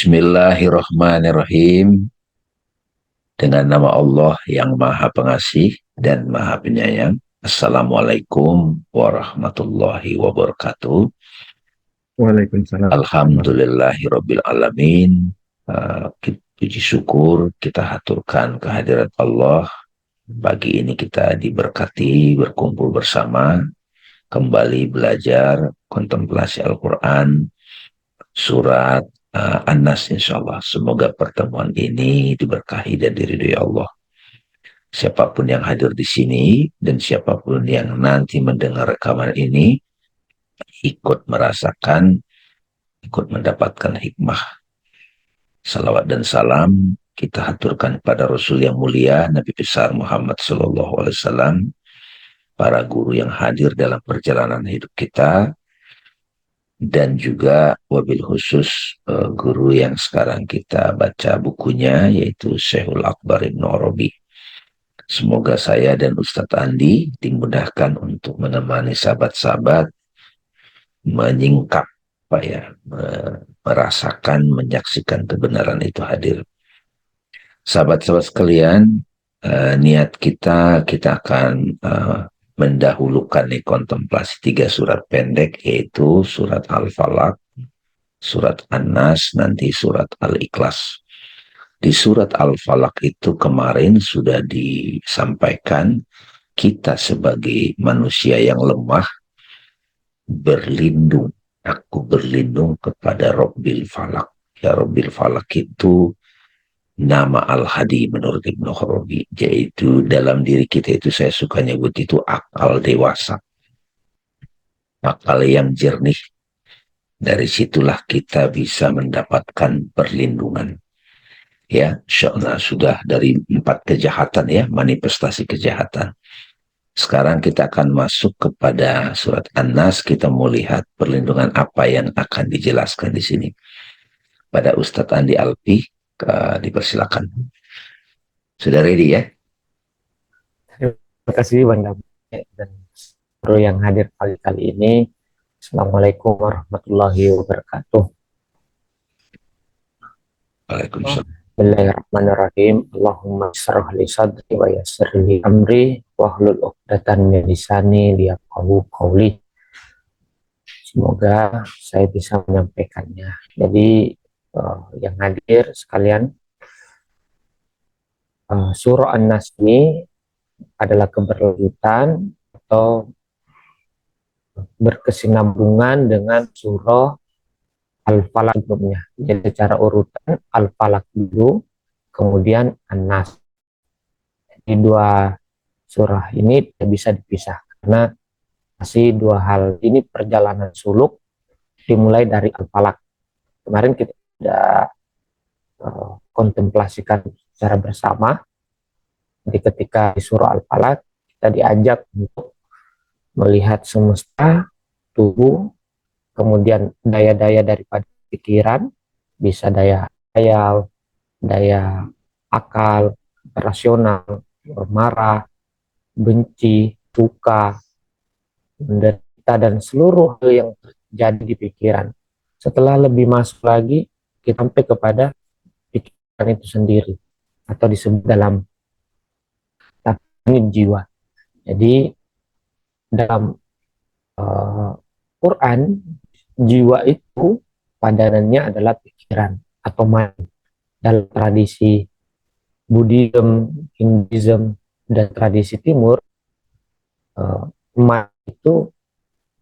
Bismillahirrahmanirrahim. Dengan nama Allah yang Maha Pengasih dan Maha Penyayang. Assalamualaikum warahmatullahi wabarakatuh. Waalaikumsalam. Alhamdulillahirabbil alamin. Puji syukur kita haturkan kehadirat Allah. Pagi ini kita diberkati berkumpul bersama, kembali belajar kontemplasi Al-Quran, surat An-Nas, insyaallah. Semoga pertemuan ini diberkahi dan diridhoi Allah. Siapapun yang hadir di sini dan siapapun yang nanti mendengar rekaman ini ikut merasakan, ikut mendapatkan hikmah. Salawat dan salam kita haturkan pada Rasul yang mulia, Nabi besar Muhammad Sallallahu Alaihi Wasallam, para guru yang hadir dalam perjalanan hidup kita, dan juga wabil khusus guru yang sekarang kita baca bukunya, yaitu Syekhul Akbar Ibnu Arabi. Semoga saya dan Ustadz Andi dimudahkan untuk menemani sahabat-sahabat menyingkap, merasakan, menyaksikan kebenaran itu hadir. Sahabat-sahabat sekalian, niat kita akan mendahulukan kontemplasi 3 surat pendek, yaitu surat Al-Falaq, surat An-Nas, nanti surat Al-Ikhlas. Di surat Al-Falaq itu kemarin sudah disampaikan kita sebagai manusia yang lemah berlindung. Aku berlindung kepada Rabbil Falaq. Ya, Rabbil Falaq itu nama Al-Hadi menurut Ibnu Arabi, yaitu dalam diri kita itu, saya suka nyebut itu akal dewasa, akal yang jernih. Dari situlah kita bisa mendapatkan perlindungan. Ya, insyaallah sudah dari 4 kejahatan, ya, manifestasi kejahatan. Sekarang kita akan masuk kepada surat An-Nas. Kita mau lihat perlindungan apa yang akan dijelaskan di sini. Pada Ustadz Andi Alfi, dipersilakan. Sudah ready, ya? Terima kasih Bang Damai dan seluruh yang hadir kali ini. Assalamualaikum warahmatullahi wabarakatuh. Waalaikumsalam. Bismillahirrahmanirrahim. Allahumma syrah li sadri wa yassir li amri wahlul 'uqdatan min lisani liyafqahu qawli. Semoga saya bisa menyampaikannya. Jadi yang hadir sekalian, surah An-Nas ini adalah keberlanjutan atau berkesinambungan dengan surah Al-Falaq sebelumnya. Jadi secara urutan Al-Falaq dulu, kemudian An-Nas. Di 2 surah ini tidak bisa dipisah karena masih 2 hal ini perjalanan suluk dimulai dari Al-Falaq. Kemarin kita sudah kontemplasikan secara bersama. Jadi ketika di surah Al-Falaq kita diajak untuk melihat semesta, tubuh, kemudian daya-daya daripada pikiran, bisa daya khayal, daya akal, rasional, marah, benci, suka, menderita, dan seluruh hal yang terjadi di pikiran. Setelah lebih masuk lagi, kita sampai kepada pikiran itu sendiri, atau disebut dalam takdir jiwa. Jadi dalam Quran, jiwa itu padanannya adalah pikiran atau mind. Dalam tradisi Buddhism, Hinduism, dan tradisi Timur, mind itu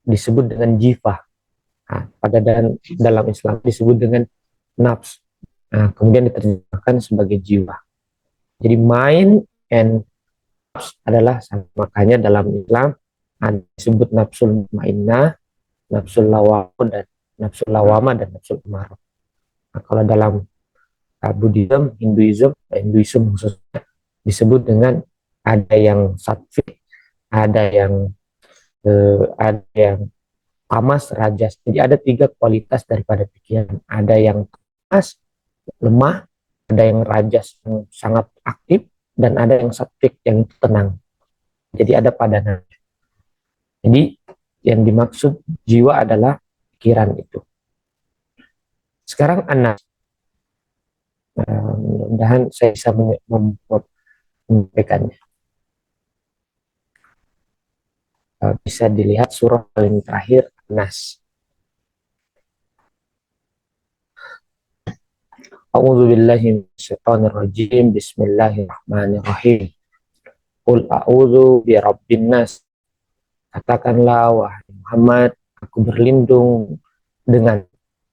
disebut dengan jiwa. Nah, dalam Islam disebut dengan nafs. Nah, kemudian diterjemahkan sebagai jiwa. Jadi mind and nafs adalah sama. Makanya dalam Islam disebut nafsul mutmainnah, nafsul lawamah, dan nafsul amarah. Nah, kalau dalam Buddhism, Hinduism khususnya disebut dengan ada yang sattvic, ada yang tamas, rajas. Jadi ada 3 kualitas daripada pikiran. Ada yang tamas, lemah, ada yang rajas yang sangat aktif, dan ada yang sattvic yang tenang. Jadi ada padanan. Jadi yang dimaksud jiwa adalah pikiran itu. Sekarang An-Nas. Mudah-mudahan saya bisa menyampaikannya. Bisa dilihat surah paling terakhir, Nas. A'udzu billahi minasyaitonir rajim. Bismillahirrahmanirrahim. Qul a'udzu birabbin nas. Katakanlah wahai Muhammad, aku berlindung dengan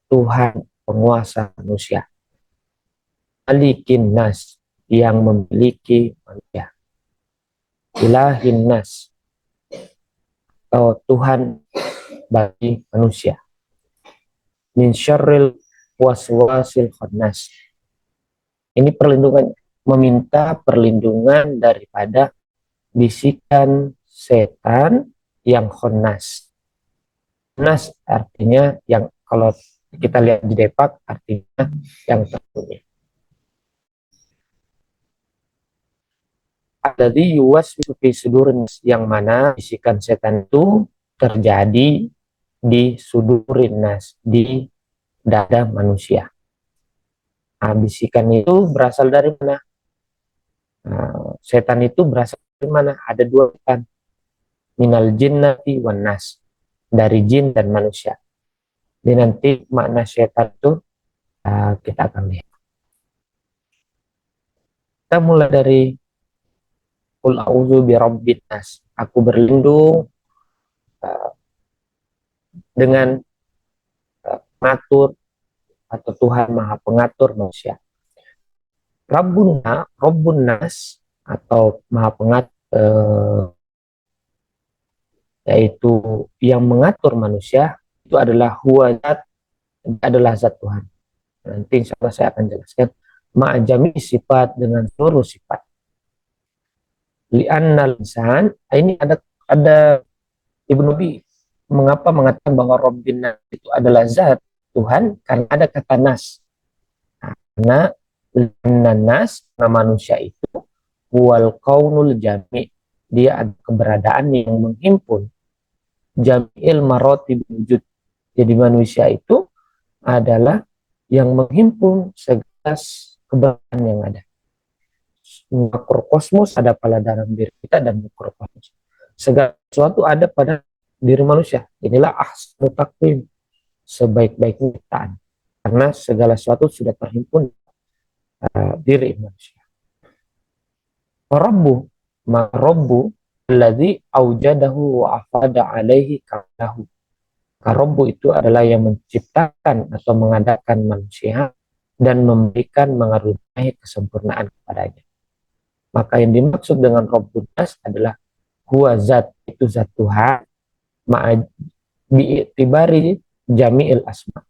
Tuhan penguasa manusia. Malikin nas, yang memiliki manusia. Ilahin nas, atau Tuhan bagi manusia. Min syarril waswasil khannas. Ini perlindungan, meminta perlindungan daripada bisikan setan yang khannas. Khannas artinya yang, kalau kita lihat di Depak artinya yang tersembunyi. Alladzi yuwaswisu fi sudurin, yang mana bisikan setan itu terjadi di sudurin nas, di dada manusia. Nah, bisikan itu berasal dari mana? Nah, setan itu berasal dari mana? Ada dua setan, minal jinnati wan nas, dari jin dan manusia. Jadi nanti makna setan itu kita akan lihat. Kita mulai dari Qul a'udzu birabbin nas. Aku berlindung dengan pengatur atau Tuhan Maha Pengatur manusia. Rabbun nas, atau Maha Pengatur, yaitu yang mengatur manusia, itu adalah huwazat, adalah zat Tuhan. Nanti insya Allah saya akan jelaskan. Ma'ajami sifat, dengan seluruh sifat. Li'annal insan, ini ada Ibnu Bi mengapa mengatakan bahwa Rabbin nas itu adalah zat Tuhan, karena ada kata nas. Nah, karena nas, manusia itu wal kaunul jami, dia ada keberadaan yang menghimpun jami'il marotib wujud. Jadi manusia itu adalah yang menghimpun segala keberadaan yang ada. Mikrokosmos ada pada dalam diri kita, dan mikrokosmos segala sesuatu ada pada diri manusia. Inilah ahsanu taqwim, sebaik-baik ciptaan, karena segala sesuatu sudah terhimpun diri manusia. Rabbu alladzi aujadahu wa afada alaihi kaulahu. Rabbu itu adalah yang menciptakan atau mengadakan manusia dan memberikan, mengaruniai kesempurnaan kepadanya. Maka yang dimaksud dengan Rabbun nas adalah huwa zat, itu zat Tuhan, bi'tibari jami'il asma,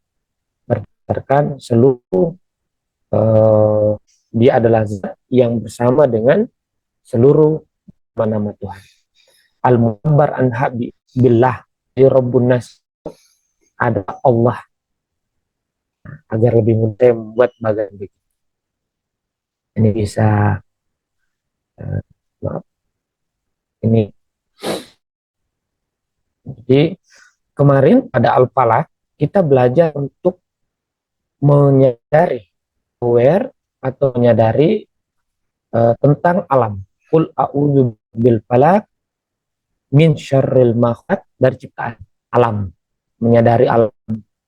berdasarkan seluruh dia adalah zat yang bersama dengan seluruh nama Tuhan. Al-mu'abbar anha billah, di Rabbun nas adalah Allah. Agar lebih mudah membuat bagian begitu. Ini bisa maaf. Ini. Jadi kemarin pada Al-Falaq kita belajar untuk menyadari, aware atau menyadari tentang alam. Qul a'udzu bil falaq min syarril ma khalaq, dari ciptaan alam, menyadari alam,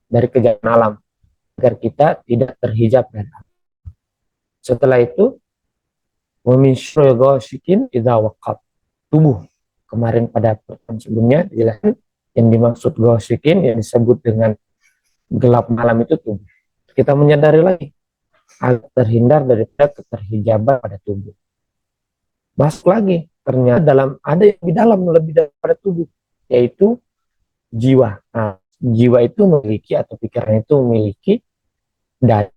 dari kejadian alam, agar kita tidak terhijab dari alam. Setelah itu wa min syarril ghasiqin idza waqab, tubuh. Kemarin pada pertemuan sebelumnya dijelaskan yang dimaksud ghasiqin yang disebut dengan gelap malam itu tubuh. Kita menyadari lagi agar terhindar daripada keterhijaban pada tubuh. Masuk lagi, ternyata ada yang di dalam lebih daripada tubuh, yaitu jiwa. Nah, jiwa itu memiliki, atau pikiran itu memiliki daya,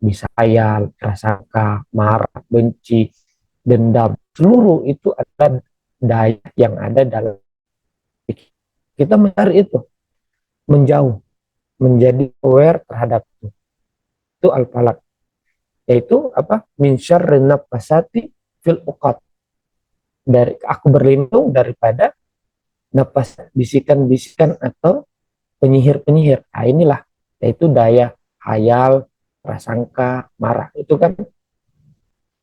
bisa khayal, prasangka, marah, benci, dendam. Seluruh itu adalah daya yang ada dalam pikir. Kita mencari itu, menjauh, menjadi aware terhadap itu. Itu Al-Falaq, yaitu apa? Min syarri nafasati fil uqad, dari aku berlindung daripada nafas, bisikan-bisikan atau penyihir-penyihir. Nah, inilah yaitu daya hayal, prasangka, marah. Itu kan.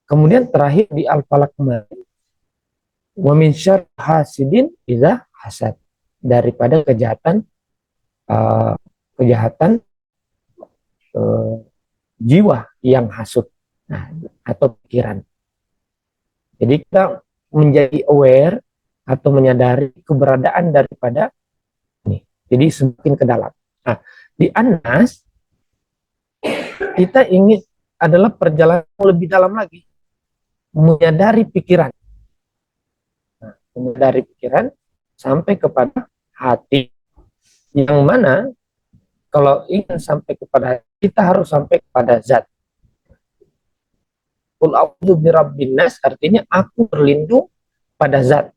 Kemudian terakhir di Al-Falaq kemarin, wa min syarri hasidin idza hasad. Daripada kejahatan uh, kejahatan uh, jiwa yang hasut, nah, atau pikiran. Jadi kita menjadi aware atau menyadari keberadaan daripada ini. Jadi semakin ke dalam. Nah, di An-Nas kita ingin adalah perjalanan lebih dalam lagi, menyadari pikiran. Nah, menyadari pikiran sampai kepada hati, yang mana kalau ingin sampai kepada hati, kita harus sampai kepada zat. Qul a'udzu birabbin nas artinya aku berlindung pada zat,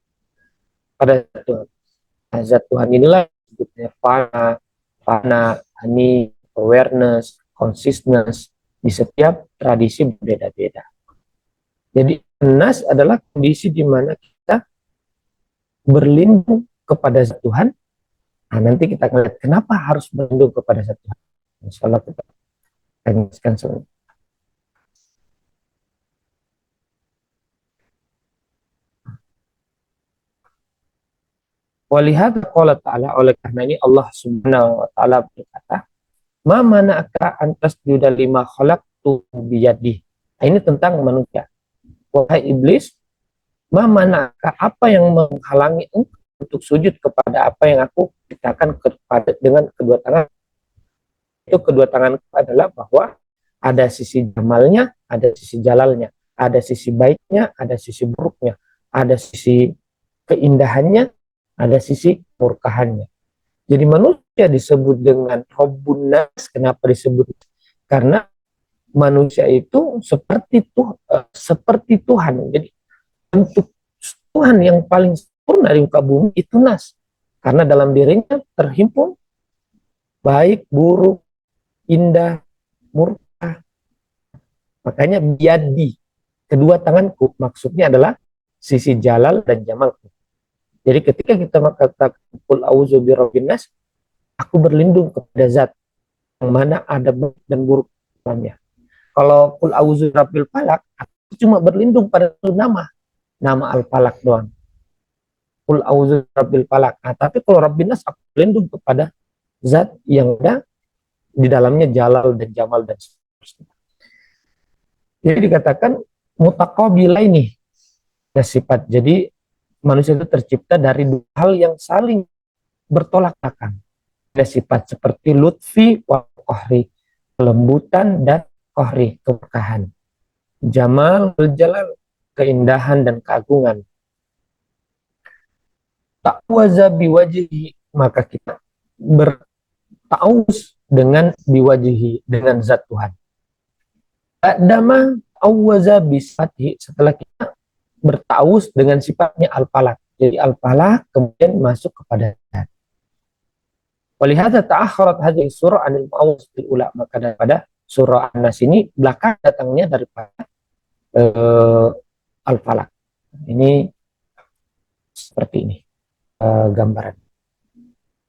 pada zat Tuhan. Nah, zat Tuhan inilah disebutnya fana, hani, awareness, consciousness. Di setiap tradisi berbeda-beda. Jadi nas adalah kondisi di mana kita berlindung kepada zat Tuhan. Nah, nanti kita akan lihat kenapa harus berlindung kepada zat Tuhan. Insya Allah kita akan jelaskan selanjutnya. Walihat qala ta'ala, oleh karena ini Allah Subhanahu wa taala berkata, "Ma mana'aka antas juda lima khalaqtu biyadi." Nah, ini tentang manusia. Wahai iblis, ma mana'aka, apa yang menghalangi engkau untuk sujud kepada apa yang aku ciptakan kepada dengan kedua tangan? Itu kedua tangan adalah bahwa ada sisi jamalnya, ada sisi jalalnya, ada sisi baiknya, ada sisi buruknya, ada sisi keindahannya, ada sisi murkahannya. Jadi manusia disebut dengan Rabbun Nas. Kenapa disebut? Karena manusia itu seperti Tuhan. Jadi untuk Tuhan yang paling sempurna di muka bumi itu Nas. Karena dalam dirinya terhimpun baik, buruk, indah, murka. Makanya biadi, kedua tanganku, maksudnya adalah sisi jalal dan jamalku. Jadi ketika kita mengatakan qul a'udzu birabbin nas, aku berlindung kepada zat yang mana ada baik dan buruk dalamnya. Kalau qul a'udzu birabbil falaq, aku cuma berlindung pada nama Al-Falaq doang. Qul a'udzu birabbil falaq. Nah, tapi kalau rabbin nas, aku berlindung kepada zat yang ada di dalamnya jalal dan jamal dan seterusnya. Jadi dikatakan mutaqabilaini, ada sifat. Jadi manusia itu tercipta dari dua hal yang saling bertolak belakang. Ada sifat seperti lutfi wa kohri, kelembutan dan kohri, keberkahan. Jamal wal jalal, keindahan dan keagungan. Ta'waza biwajihi, maka kita bertaus dengan biwajihi, dengan zat Tuhan. Adama ta'waza bisatihi, setelah kita bertaus dengan sifatnya Al-Falaq. Jadi Al-Falaq kemudian masuk kepada zat. Walihada ta'akharat hadhihi surah anil mu'awwaz bil ula, maka daripada surah An-Nas ini belakang datangnya daripada Al-Falaq. Ini seperti ini gambaran.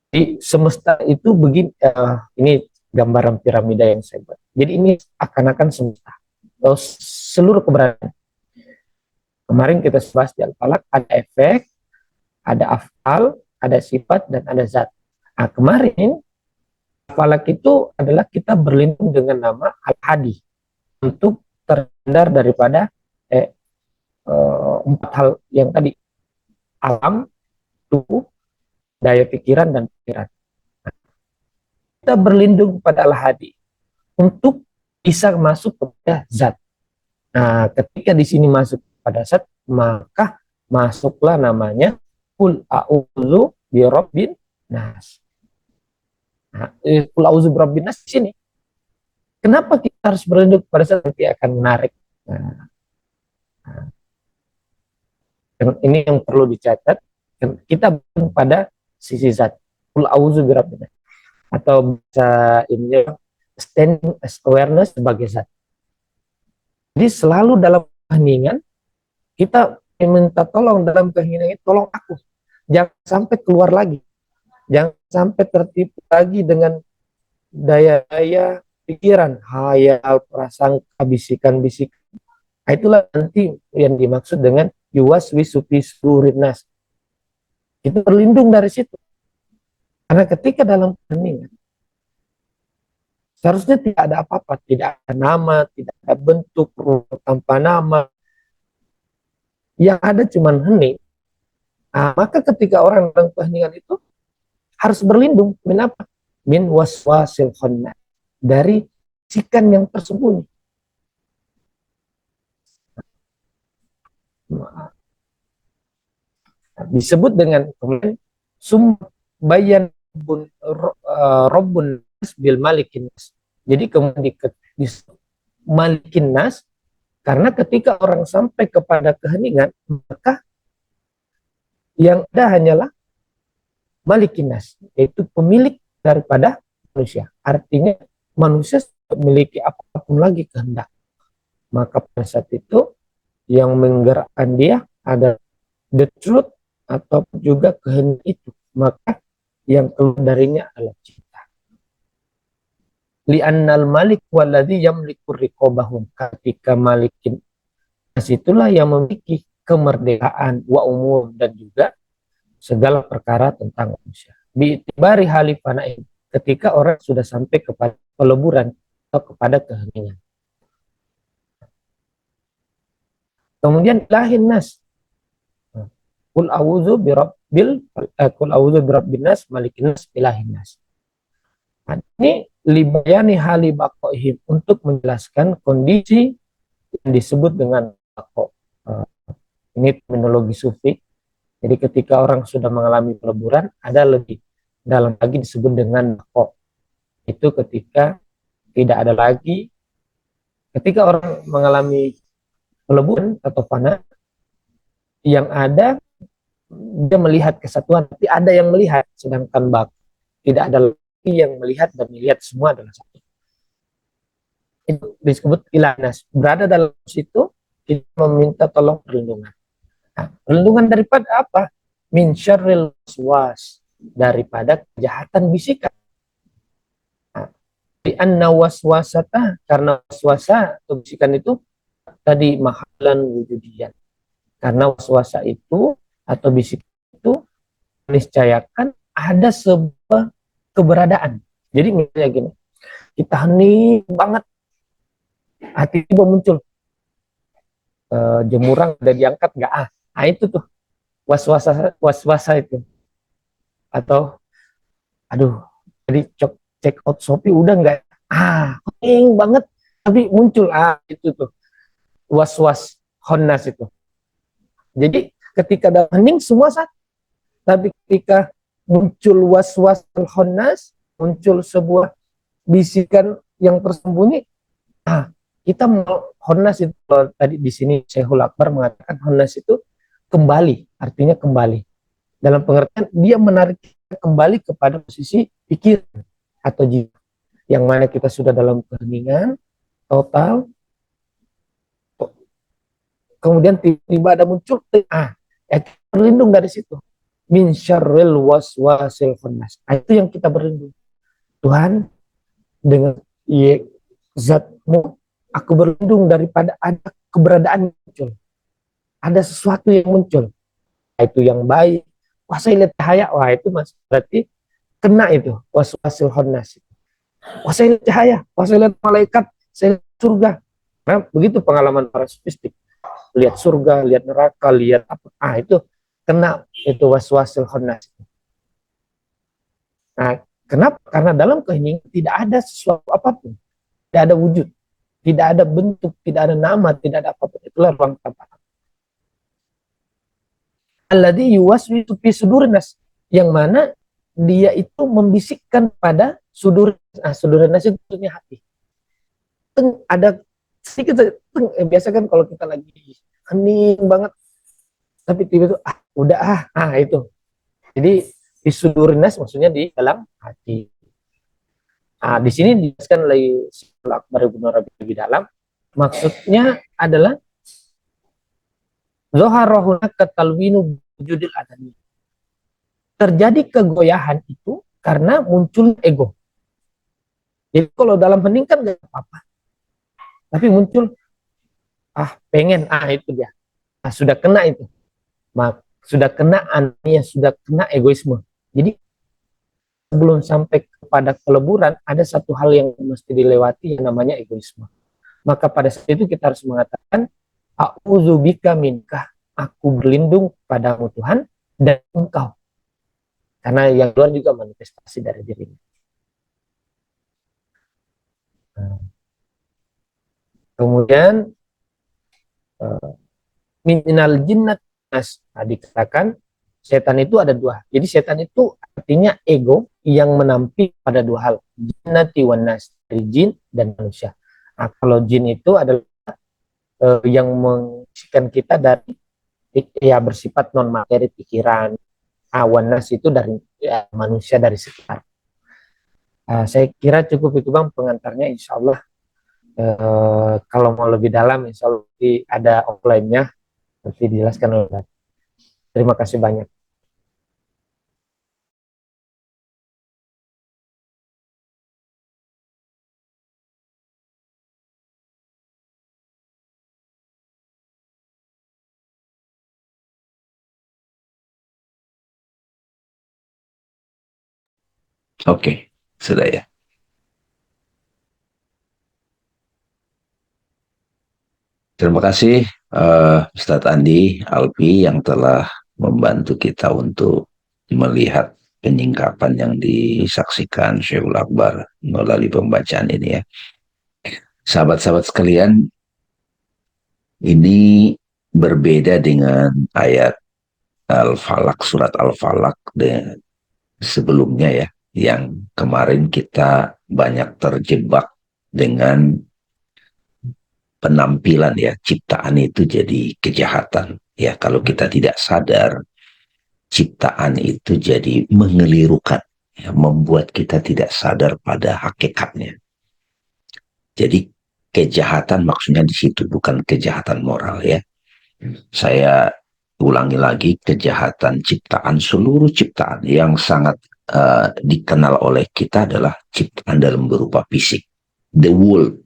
Jadi semesta itu begini, ini gambaran piramida yang saya buat. Jadi ini akan semesta, seluruh keberadaan. Kemarin kita bahas di Al-Falaq, ada efek, ada afal, ada sifat, dan ada zat. Nah, kemarin Al-Falaq itu adalah kita berlindung dengan nama Al-Hadi untuk terhindar daripada empat hal yang tadi: alam, tubuh, daya pikiran, dan pikiran. Nah, kita berlindung pada Al-Hadi untuk bisa masuk kepada zat. Nah, ketika di sini masuk pada zat, maka masuklah namanya qul a'udzu birabbin nas. Nah, qul a'udzu birabbin nas di sini. Kenapa kita harus berlindung pada zat? Nanti akan menarik. Nah, ini yang perlu dicatat. Kita berlindung pada sisi zat. Qul a'udzu birabbin nas. Atau bisa ini standing as awareness sebagai zat. Jadi selalu dalam keheningan kita minta tolong, dalam keheningan itu tolong aku, jangan sampai keluar lagi, jangan sampai tertipu lagi dengan daya-daya pikiran, hayal, prasangka, bisikan-bisikan. Nah, itulah nanti yang dimaksud dengan yuwaswisu fi sudurin nas. Itu berlindung dari situ. Karena ketika dalam keheningan, seharusnya tidak ada apa-apa, tidak ada nama, tidak ada bentuk, ruang tanpa nama. Yang ada cuma hening. Nah, maka ketika orang dalam keheningan itu harus berlindung. Min apa? Min waswasil khannas. Dari bisikan yang tersembunyi. Nah, disebut dengan kemudian bayan Rabbun nas bil malikin nas. Jadi kemudian disebut malikin nas karena ketika orang sampai kepada keheningan, maka yang ada hanyalah malikin nas, yaitu pemilik daripada manusia. Artinya manusia memiliki apapun lagi kehendak. Maka pada saat itu yang menggerakkan dia ada the truth atau juga kehendak itu. Maka yang keluar darinya adalah cinta. Li'annal malik waladhi yamliku riqobahum. Ketika malikin nas itulah yang memiliki kemerdekaan wa umur dan juga segala perkara tentang manusia. Bi'tibari halifanain. Ketika orang sudah sampai kepada peleburan atau kepada keheningan. Kemudian ilahin nas. Kul a'udzu birabbin nas malikin nas ilahin nas. Nah, ini libayani hali baqaihim untuk menjelaskan kondisi yang disebut dengan baqo. Ini terminologi sufi. Jadi ketika orang sudah mengalami peleburan, ada lebih dalam lagi disebut dengan baqo. Itu ketika tidak ada lagi, ketika orang mengalami peleburan atau fana, yang ada dia melihat kesatuan, tapi ada yang melihat, sedangkan bak tidak ada lagi yang melihat dan melihat semua adalah satu. Itu disebut ilanas. Berada dalam situ kita meminta tolong perlindungan. Nah, perlindungan daripada apa? Min syarril waswas, daripada kejahatan bisikan. Di anna waswasata, karena waswasa atau bisikan itu tadi mahalan wujudian. Karena waswasa itu atau bisik itu meniscayakan ada sebuah keberadaan. Jadi misalnya gini, kita hening banget, hati tiba muncul jemurang udah diangkat nggak nah itu tuh waswasa itu. Atau aduh jadi check out Shopee udah nggak hening banget tapi muncul itu tuh waswas khannas itu. Jadi ketika ada hening semua satu, tapi ketika muncul waswas khannas, muncul sebuah bisikan yang tersembunyi, kita mau khannas itu tadi di sini Syekhul Akbar mengatakan khannas itu kembali, artinya kembali. Dalam pengertian dia menarik kembali kepada posisi pikiran atau jiwa yang mana kita sudah dalam keheningan total, kemudian tiba-tiba ada muncul berlindung dari situ. Min syarril waswasil khannas. Itu yang kita berlindung. Tuhan, dengan zatmu aku berlindung daripada ada keberadaan muncul. Ada sesuatu yang muncul. Itu yang baik. Wah, saya lihat cahaya. Wah, itu mas berarti kena itu waswasil khannas. Wah, saya lihat cahaya. Wah, saya lihat malaikat. Saya lihat surga. Nah, begitu pengalaman para sufistik. Lihat surga, lihat neraka, lihat apa. Itu kena itu waswasil khannas. Nah, kenapa? Karena dalam keheningan tidak ada sesuatu apapun. Tidak ada wujud. Tidak ada bentuk, tidak ada nama, tidak ada apapun. Itulah ruang tanpa. Alladzi yuwaswisu fi sudurin nas, yang mana dia itu membisikkan pada sudur nas itu maksudnya hati. Ada sedikit biasa kan kalau kita lagi hening banget tapi tiba-tiba udah itu. Jadi di sudurin nas maksudnya di dalam hati. Di sini dijelaskan oleh Syekhul Akbar Ibnu Rabi lebih dalam. Maksudnya adalah Zoharahuna ketalwinu wujudil adami. Terjadi kegoyahan itu karena muncul ego. Jadi kalau dalam hening kan nggak apa-apa. Tapi muncul, pengen, itu dia. Sudah kena itu. Sudah kena aneh, sudah kena egoisme. Jadi sebelum sampai kepada keleburan, ada satu hal yang mesti dilewati yang namanya egoisme. Maka pada saat itu kita harus mengatakan, a'udzubika minkah, aku berlindung padamu Tuhan dan engkau. Karena yang luar juga manifestasi dari dirinya. Kemudian minal jinnat nas, dikatakan setan itu ada dua. Jadi setan itu artinya ego yang menampil pada dua hal, jinnati wan nas, dari jin dan manusia. Nah, kalau jin itu adalah yang mengisikan kita dari bersifat non materi pikiran. Wan nas itu dari manusia dari sekitar. Saya kira cukup itu Bang pengantarnya, insya Allah. Kalau mau lebih dalam insya Allah ada offline-nya nanti dijelaskan oleh Bang. Terima kasih banyak. Oke, sudah ya. Terima kasih Ustadz Andi Alfi yang telah membantu kita untuk melihat penyingkapan yang disaksikan Syekhul Akbar melalui pembacaan ini ya. Sahabat-sahabat sekalian, ini berbeda dengan ayat Al-Falaq, surat Al-Falaq sebelumnya ya, yang kemarin kita banyak terjebak dengan penampilan ya, ciptaan itu jadi kejahatan ya. Kalau kita tidak sadar, ciptaan itu jadi mengelirukan ya, membuat kita tidak sadar pada hakikatnya. Jadi kejahatan maksudnya di situ bukan kejahatan moral ya. Saya ulangi lagi, kejahatan ciptaan, seluruh ciptaan yang sangat dikenal oleh kita adalah ciptaan dalam berupa fisik, the world.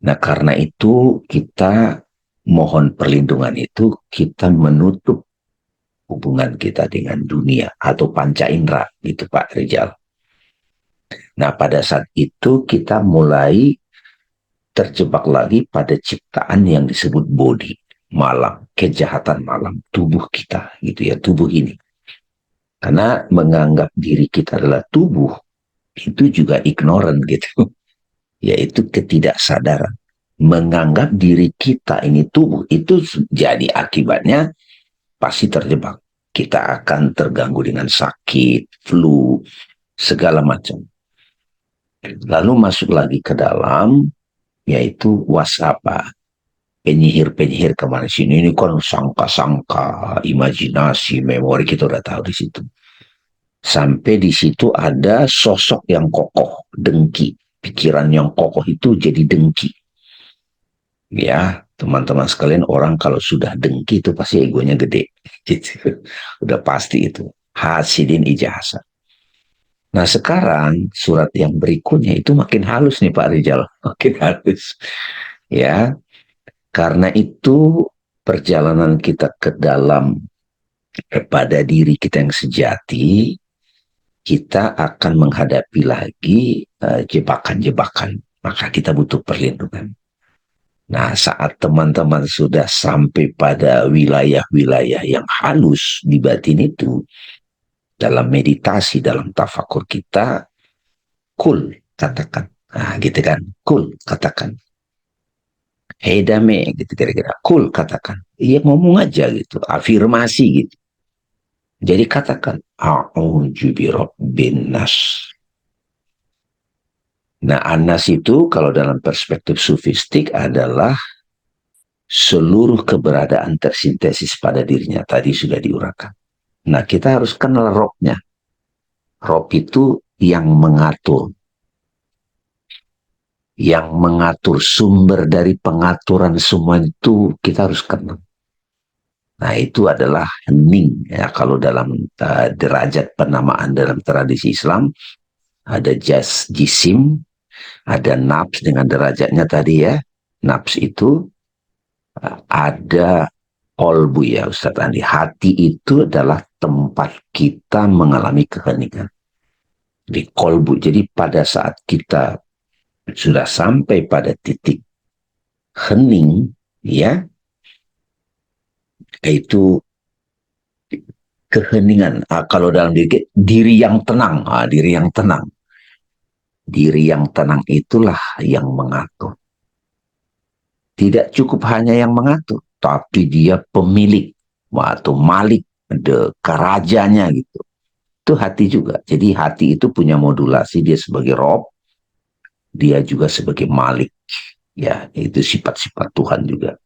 Nah, karena itu kita mohon perlindungan itu, kita menutup hubungan kita dengan dunia atau panca indera gitu Pak Rizal. Nah, pada saat itu kita mulai terjebak lagi pada ciptaan yang disebut body, malam, kejahatan malam, tubuh kita gitu ya, tubuh ini. Karena menganggap diri kita adalah tubuh, itu juga ignorant gitu, yaitu ketidaksadaran. Menganggap diri kita ini tubuh, itu jadi akibatnya pasti terjebak. Kita akan terganggu dengan sakit, flu, segala macam. Lalu masuk lagi ke dalam, yaitu wasapa, penyihir-penyihir kemana sini. Ini kan sangka-sangka, imajinasi, memori kita udah tahu di situ. Sampai di situ ada sosok yang kokoh, dengki. Pikiran yang kokoh itu jadi dengki. Ya, teman-teman sekalian, orang kalau sudah dengki itu pasti egonya gede. Gitu. Udah pasti itu. Hasidin ijazah. Nah sekarang surat yang berikutnya itu makin halus nih Pak Rizal. Makin halus. Ya, karena itu perjalanan kita ke dalam kepada diri kita yang sejati, kita akan menghadapi lagi jebakan-jebakan. Maka kita butuh perlindungan. Nah, saat teman-teman sudah sampai pada wilayah-wilayah yang halus di batin itu, dalam meditasi, dalam tafakur kita, kul, katakan. Nah, gitu kan. Kul, katakan. Hei dame, gitu kira-kira. Kul, katakan. Iya, ngomong aja gitu. Afirmasi gitu. Jadi katakan, a'udzu birabbin nas. Nah, anas itu kalau dalam perspektif sufistik adalah seluruh keberadaan tersintesis pada dirinya. Tadi sudah diuraikan. Nah, kita harus kenal robnya. Rob itu yang mengatur. Yang mengatur, sumber dari pengaturan semua itu kita harus kenal. Nah, itu adalah hening. Ya, kalau dalam derajat penamaan dalam tradisi Islam, ada jisim, ada nafs dengan derajatnya tadi ya. Nafs itu ada kolbu ya Ustadz Andi. Hati itu adalah tempat kita mengalami keheningan. Di kolbu. Jadi pada saat kita sudah sampai pada titik hening, ya, itu keheningan. Kalau dalam diri yang tenang, diri yang tenang. Diri yang tenang itulah yang mengatur. Tidak cukup hanya yang mengatur, tapi dia pemilik atau malik, kerajanya gitu. Itu hati juga. Jadi hati itu punya modulasi, dia sebagai Rob, dia juga sebagai Malik. Ya, itu sifat-sifat Tuhan juga.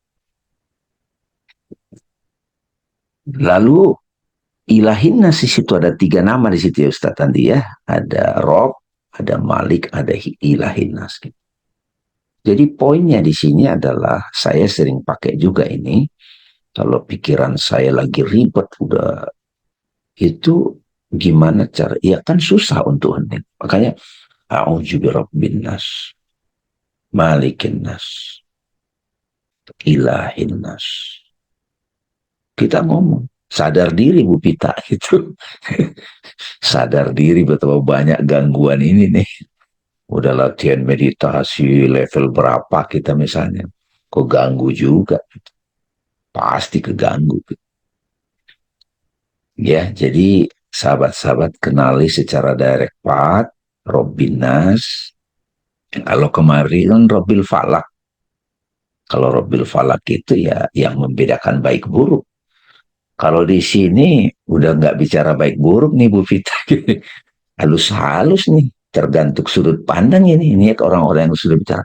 Lalu ilahin nasi situ ada 3 nama di situ ya Ustaz Andi ya. Ada Rob, ada Malik, ada ilahin nasi. Jadi poinnya di sini adalah saya sering pakai juga ini. Kalau pikiran saya lagi ribet udah itu gimana cara? Ya kan susah untuk hening. Makanya a'udzu birabbin nas, malikin nas, ilahin nas. Kita ngomong sadar diri Bu Pita gitu. Sadar diri betapa banyak gangguan ini nih. Udah latihan meditasi level berapa kita misalnya, kok ganggu juga. Pasti keganggu. Ya, jadi sahabat-sahabat kenali secara direct path, Robbin Nas. Kalau kemarin Robbil Falak. Kalau Robbil Falak itu ya yang membedakan baik buruk. Kalau di sini udah nggak bicara baik buruk nih Bu Vita. Halus-halus nih. Tergantung sudut pandang ini. Ini orang-orang yang sudah bicara.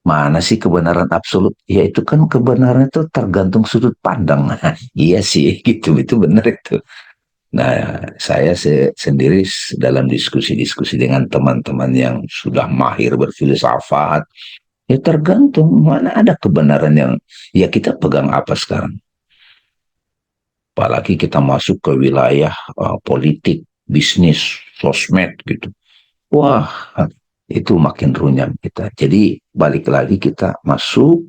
Mana sih kebenaran absolut? Ya itu kan kebenaran itu tergantung sudut pandang. Iya sih, gitu. Itu benar itu. Nah, saya sendiri dalam diskusi-diskusi dengan teman-teman yang sudah mahir berfilsafat, ya tergantung mana ada kebenaran yang ya kita pegang apa sekarang. Apalagi kita masuk ke wilayah politik, bisnis, sosmed gitu. Wah, itu makin runyam kita. Jadi balik lagi kita masuk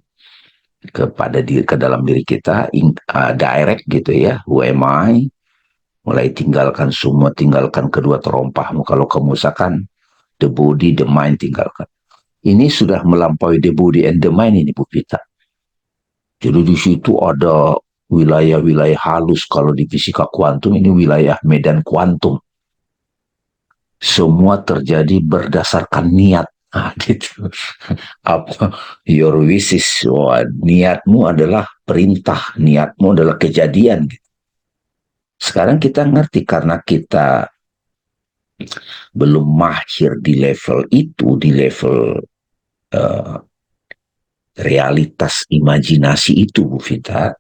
kepada diri, ke dalam diri kita, direct gitu ya. Who am I? Mulai tinggalkan semua, tinggalkan kedua terompahmu. Kalau kamu misalkan the body, the mind tinggalkan. Ini sudah melampaui the body and the mind ini Bu Vita. Jadi di situ ada wilayah-wilayah halus. Kalau di fisika kuantum ini wilayah medan kuantum. Semua terjadi berdasarkan niat. Nah, gitu. Apa your wishes? Wah, niatmu adalah perintah, niatmu adalah kejadian. Gitu. Sekarang kita ngerti karena kita belum mahir di level itu, di level uh, realitas imajinasi itu Bu Vita,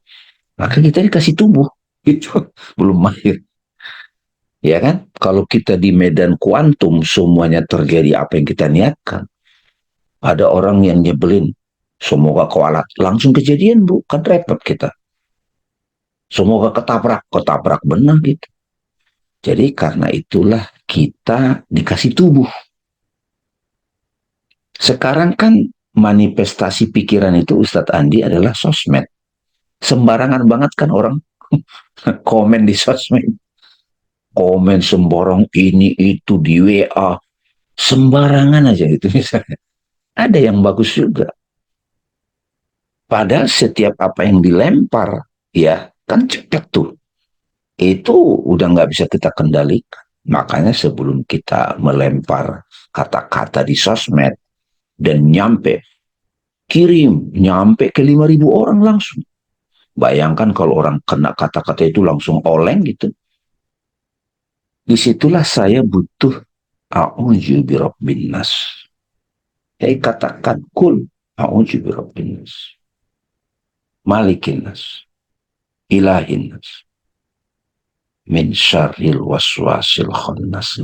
maka kita dikasih tubuh itu belum mahir ya kan. Kalau kita di medan kuantum semuanya terjadi apa yang kita niatkan, ada orang yang nyebelin semoga kualat langsung kejadian Bu, kan repot kita. Semoga ketabrak benar gitu. Jadi karena itulah kita dikasih tubuh. Sekarang kan manifestasi pikiran itu Ustadz Andi adalah sosmed. Sembarangan banget kan orang komen di sosmed. Komen sembarang ini itu di WA. Sembarangan aja gitu misalnya. Ada yang bagus juga. Padahal setiap apa yang dilempar, ya kan cepat tuh. Itu udah nggak bisa kita kendalikan. Makanya sebelum kita melempar kata-kata di sosmed dan nyampe, kirim, nyampe ke 5.000 orang langsung. Bayangkan kalau orang kena kata-kata itu langsung oleng gitu. Disitulah saya butuh a'udzu birabbin nas. Saya katakan kul a'udzu birabbin nas. Malikin nas. Ilahin nas. Min syarril waswasil khannas.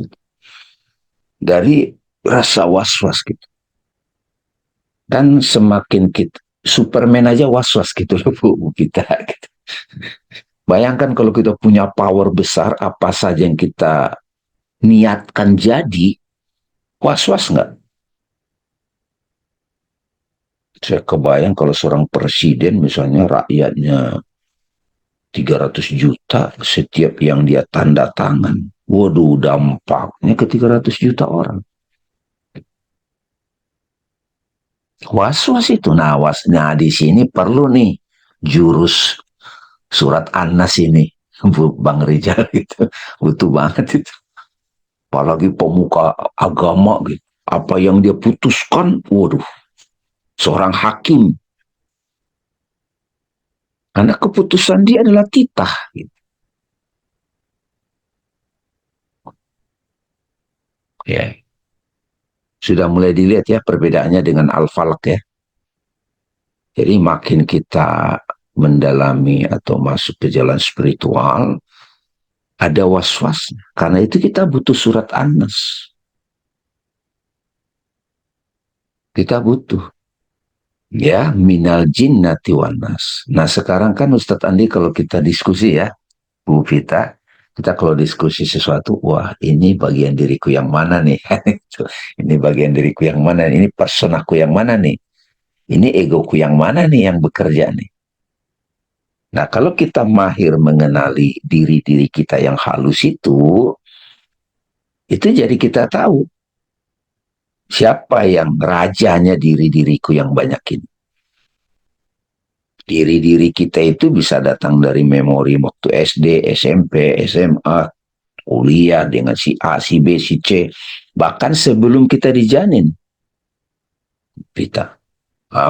Dari rasa waswas gitu. Dan semakin kita Superman aja was-was gitu loh Bu kita. Gitu. Bayangkan kalau kita punya power besar, apa saja yang kita niatkan jadi, Was-was nggak? Saya kebayang kalau seorang presiden misalnya rakyatnya 300 juta setiap yang dia tanda tangan. Waduh, dampaknya ke 300 juta orang. Was-was itu. Nah, di sini perlu nih jurus surat An-Nas ini. Bang Rijal gitu. Butuh banget itu. Apalagi pemuka agama gitu. Apa yang dia putuskan, waduh, seorang hakim. Karena keputusan dia adalah titah. Gitu. Ya, sudah mulai dilihat ya perbedaannya dengan Al-Falaq ya. Jadi makin kita mendalami atau masuk ke jalan spiritual, ada was-was. Karena itu kita butuh surat An-Nas. Kita butuh. Ya, minal jinnati wan nas. Nah, sekarang kan Ustadz Andi kalau kita diskusi ya, Bu Vita, kita kalau diskusi sesuatu, wah ini bagian diriku yang mana nih? Ini bagian diriku yang mana? Ini personaku yang mana nih? Ini egoku yang mana nih yang bekerja nih? Nah, kalau kita mahir mengenali diri-diri kita yang halus itu jadi kita tahu siapa yang rajanya diri-diriku yang banyak ini. Diri-diri kita itu bisa datang dari memori waktu SD, SMP, SMA, kuliah dengan si A, si B, si C. Bahkan sebelum kita dijanin, kita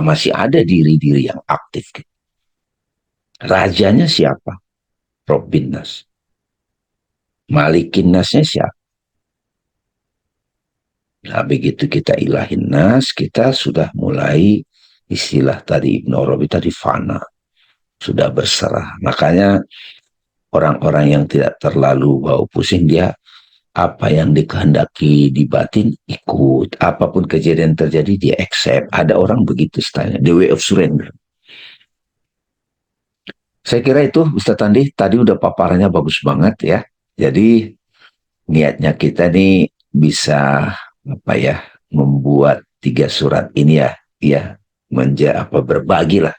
masih ada diri-diri yang aktif. Rajanya siapa? Rabbin Nas. Malikin Nasnya siapa? Nah, begitu kita ilahin Nas, kita sudah mulai istilah tadi Ibn Arabi tadi fana. Sudah berserah. Makanya orang-orang yang tidak terlalu bau pusing, dia apa yang dikehendaki di batin ikut, apapun kejadian terjadi dia accept. Ada orang begitu stylenya, the way of surrender. Saya kira itu Ustadz Andi tadi udah paparannya bagus banget ya. Jadi niatnya kita nih bisa apa ya, membuat 3 surat ini ya berbagi lah,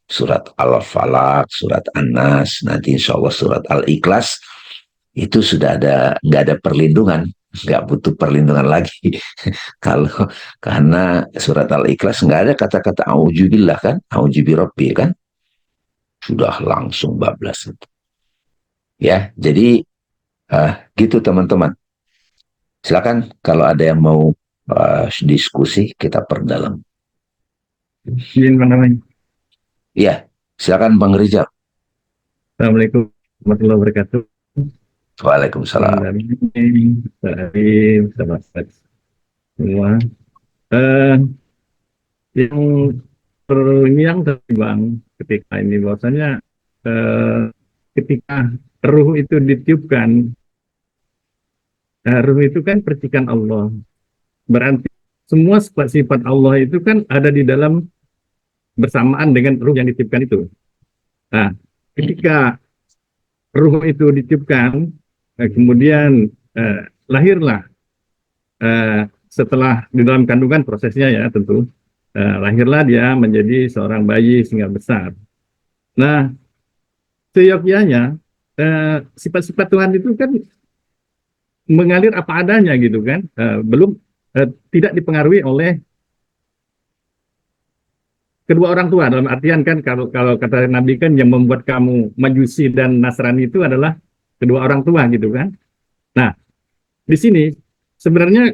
surat Al-Falaq, surat An-Nas, nanti insya Allah surat Al-Ikhlas. Itu sudah nggak ada perlindungan, nggak butuh perlindungan lagi. Kalau karena surat Al-Ikhlas nggak ada kata-kata auzubillah kan, auzubirabbi kan, sudah langsung bablas. Ya, jadi gitu teman-teman. Silakan kalau ada yang mau diskusi kita perdalam. Iya, silakan Bang Rizal. Assalamualaikum warahmatullahi wabarakatuh. Waalaikumsalam. Semua. Yang terbang ketika ini bahwasanya ketika ruh itu ditiupkan, ruh itu kan percikan Allah. Berarti semua sifat-sifat Allah itu kan ada di dalam bersamaan dengan ruh yang ditiupkan itu. Nah, ketika ruh itu ditiupkan, kemudian lahirlah setelah di dalam kandungan prosesnya ya tentu, lahirlah dia menjadi seorang bayi sehingga besar. Nah, seyogyanya sifat-sifat Tuhan itu kan mengalir apa adanya gitu kan, belum tidak dipengaruhi oleh kedua orang tua, dalam artian kan kalau kata Nabi kan yang membuat kamu Majusi dan Nasrani itu adalah kedua orang tua gitu kan. Nah, di sini sebenarnya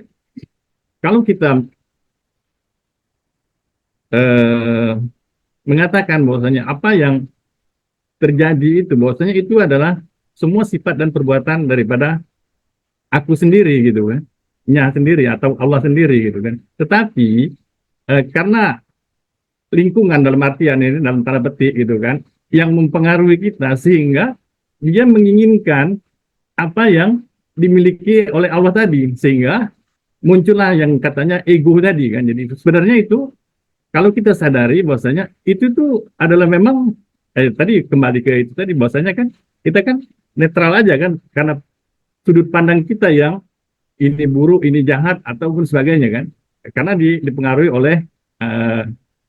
kalau kita mengatakan bahwasanya apa yang terjadi itu bahwasanya itu adalah semua sifat dan perbuatan daripada aku sendiri gitu kan, nya sendiri atau Allah sendiri gitu kan. Tetapi karena lingkungan dalam artian ini dalam tanda petik gitu kan yang mempengaruhi kita sehingga dia menginginkan apa yang dimiliki oleh Allah tadi, sehingga muncullah yang katanya ego tadi kan. Jadi sebenarnya itu kalau kita sadari bahwasanya itu tuh adalah memang tadi kembali ke itu tadi bahwasanya kan kita kan netral aja kan, karena sudut pandang kita yang ini buruk, ini jahat, ataupun sebagainya kan. Karena dipengaruhi oleh eh,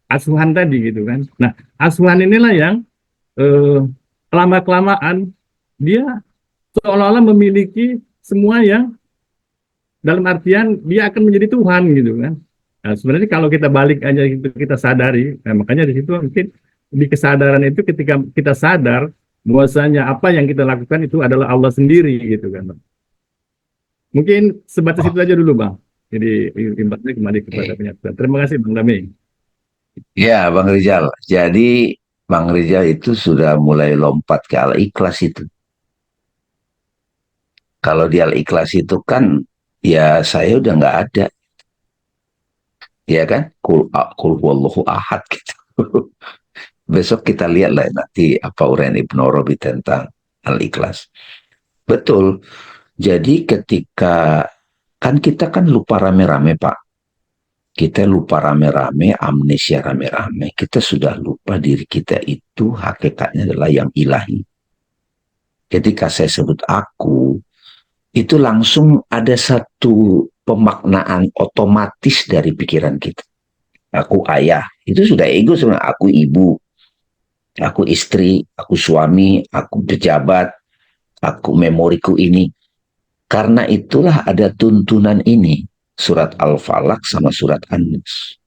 asuhan tadi gitu kan. Nah, asuhan inilah yang lama-kelamaan dia seolah-olah memiliki semua yang dalam artian dia akan menjadi Tuhan gitu kan. Nah, sebenarnya kalau kita balik aja gitu, kita sadari, nah, makanya di situ mungkin di kesadaran itu ketika kita sadar bahwasanya apa yang kita lakukan itu adalah Allah sendiri gitu kan, Bang. Mungkin sebatas Oh, itu aja dulu, Bang. Jadi imbasnya kembali kepada oke. penyatuan. Terima kasih, Bang Dami. Ya, Bang Rizal. Jadi Bang Rizal itu sudah mulai lompat ke al-ikhlas itu. Kalau di al-ikhlas itu kan ya saya udah nggak ada, ya kan? Kul huwallahu ahad gitu. Besok kita lihat lah nanti apa uraian Ibnu Arabi tentang al-ikhlas. Betul. Jadi ketika kan kita kan lupa rame-rame Pak. Kita lupa rame-rame, amnesia rame-rame. Kita sudah lupa diri kita itu hakikatnya adalah yang ilahi. Ketika saya sebut aku, itu langsung ada satu pemaknaan otomatis dari pikiran kita. Aku ayah, itu sudah ego sebenarnya. Aku ibu, aku istri, aku suami, aku pejabat, aku memoriku ini. Karena itulah ada tuntunan ini, surat Al-Falaq sama surat An-Nas.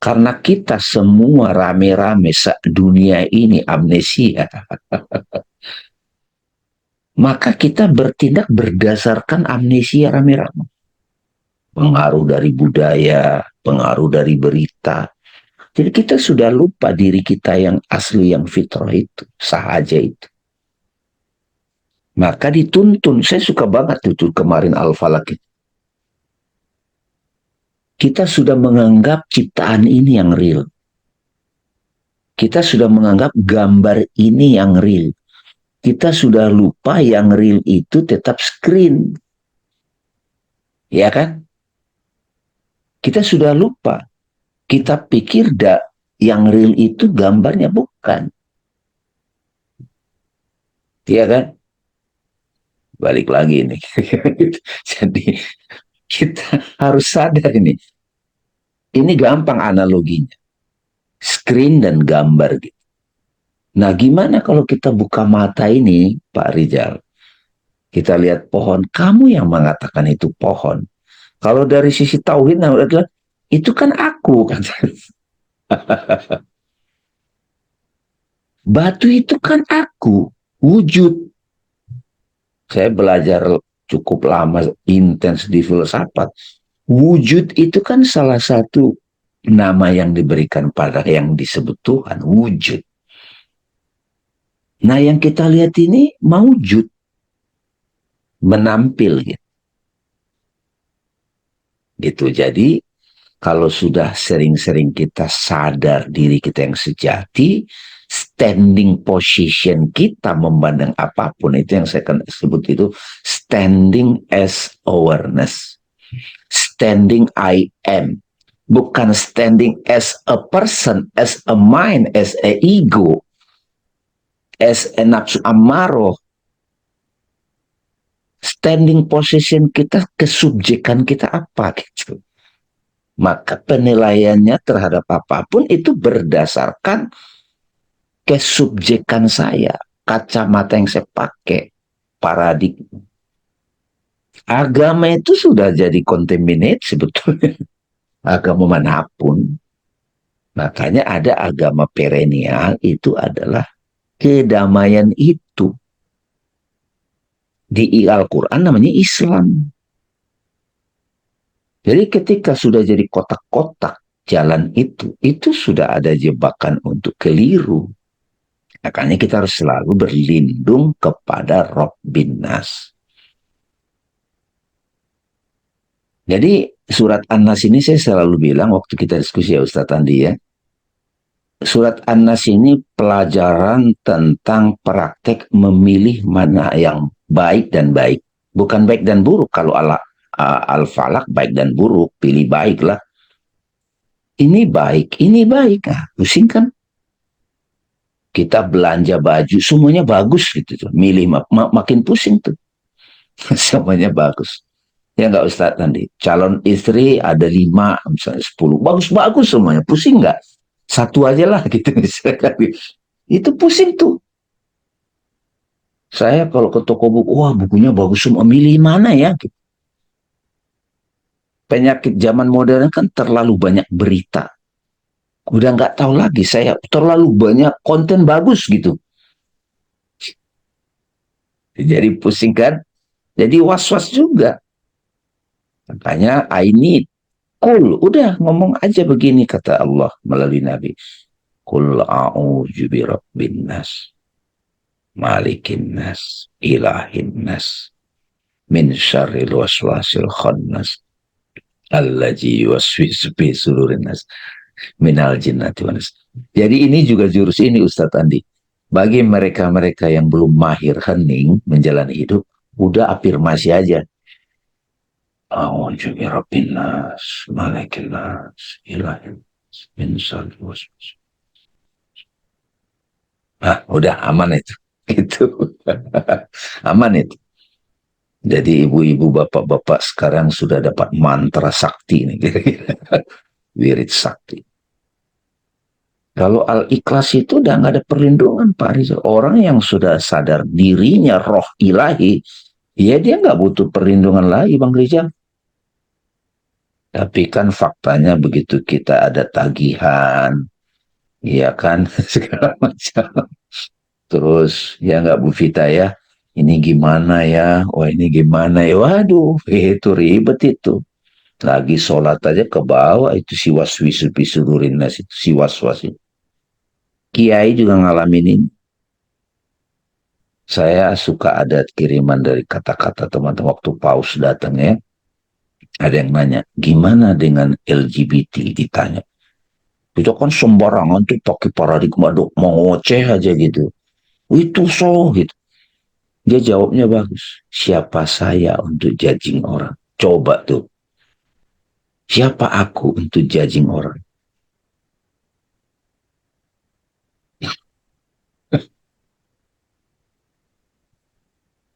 Karena kita semua rame-rame dunia ini amnesia, maka kita bertindak berdasarkan amnesia rame-rame. Pengaruh dari budaya, pengaruh dari berita. Jadi kita sudah lupa diri kita yang asli, yang fitrah itu, sahaja itu. Maka dituntun, saya suka banget itu kemarin Al-Falaq itu. Kita sudah menganggap ciptaan ini yang real. Kita sudah menganggap gambar ini yang real. Kita sudah lupa yang real itu tetap screen. Ya kan? Kita sudah lupa. Kita pikir yang real itu gambarnya bukan. Ya kan? Balik lagi ini. Jadi kita harus sadar ini. Ini gampang analoginya. Screen dan gambar gitu. Nah, gimana kalau kita buka mata ini, Pak Rizal? Kita lihat pohon, kamu yang mengatakan itu pohon. Kalau dari sisi tauhid adalah itu kan aku kan. Batu itu kan aku, wujud. Saya belajar cukup lama intens di filsafat. Wujud itu kan salah satu nama yang diberikan pada yang disebut Tuhan, wujud. Nah, yang kita lihat ini maujud, menampil gitu. Gitu. Jadi kalau sudah sering-sering kita sadar diri kita yang sejati, standing position kita memandang apapun itu yang saya sebut itu standing as awareness. Standing I am. Bukan standing as a person, as a mind, as a ego, as a nafsu ammaroh. Standing position kita, kesubjekan kita apa gitu. Maka penilaiannya terhadap apapun itu berdasarkan kesubjekan saya, kacamata yang saya pakai, paradigma. Agama itu sudah jadi contaminate sebetulnya. Agama manapun. Makanya ada agama perennial itu adalah kedamaian itu. Di Al-Quran namanya Islam. Jadi ketika sudah jadi kotak-kotak jalan itu sudah ada jebakan untuk keliru. Makanya kita harus selalu berlindung kepada Rabbin Nas. Jadi surat An-Nas ini saya selalu bilang waktu kita diskusi ya Ustaz Andi ya. Surat An-Nas ini pelajaran tentang praktek memilih mana yang baik dan baik. Bukan baik dan buruk. Kalau Al-Falaq baik dan buruk, pilih baik lah. Ini baik. Nah, pusing kan? Kita belanja baju, semuanya bagus gitu tuh. Milih makin pusing tuh. Semuanya bagus. Ya nggak Ustadz nanti. Calon istri ada 5, misalnya 10. Bagus-bagus semuanya. Pusing nggak? Satu aja lah gitu misalkan. Itu pusing tuh. Saya kalau ke toko buku, wah bukunya bagus semua. Milih mana ya? Penyakit zaman modern kan terlalu banyak berita. Udah nggak tahu lagi saya. Terlalu banyak konten bagus gitu. Jadi pusing kan? Jadi was-was juga. Makanya I need cool. Udah ngomong aja begini kata Allah melalui Nabi. Qul a'udzu birabbin nas, malikin nas, ilahin nas, min syarril waswasil khannas, allazi yuwaswisu fi sudurin nas, minal jinnati wan nas. Jadi ini juga jurus ini Ustadz Andi. Bagi mereka-mereka yang belum mahir hening menjalani hidup, udah afirmasi aja. A'udzu birabbin nas, malikin nas, ilahin nas, min syarril waswasil. Ah, udah aman itu. Gitu. Aman itu. Jadi ibu-ibu, bapak-bapak sekarang sudah dapat mantra sakti nih. Wirid sakti. Kalau al-ikhlas itu udah nggak ada perlindungan Pak Rizal. Orang yang sudah sadar dirinya roh ilahi, ya dia nggak butuh perlindungan lagi Bang Rizal. Tapi kan faktanya begitu kita ada tagihan, iya kan, segala macam. Terus ya nggak Bu Vita ya, ini gimana ya, wah ini gimana ya, waduh itu ribet itu. Lagi sholat aja ke bawah itu si waswisu bisudurin nas itu si waswas itu. Kiai juga ngalamin ini. Saya suka ada kiriman dari kata-kata teman-teman waktu paus datang ya. Ada yang nanya, gimana dengan LGBT ditanya. Itu kan sembarangan tuh pakai paradigma dok, mau ngoceh aja gitu. Itu so gitu. Dia jawabnya bagus. Siapa saya untuk judging orang? Coba tuh. Siapa aku untuk judging orang?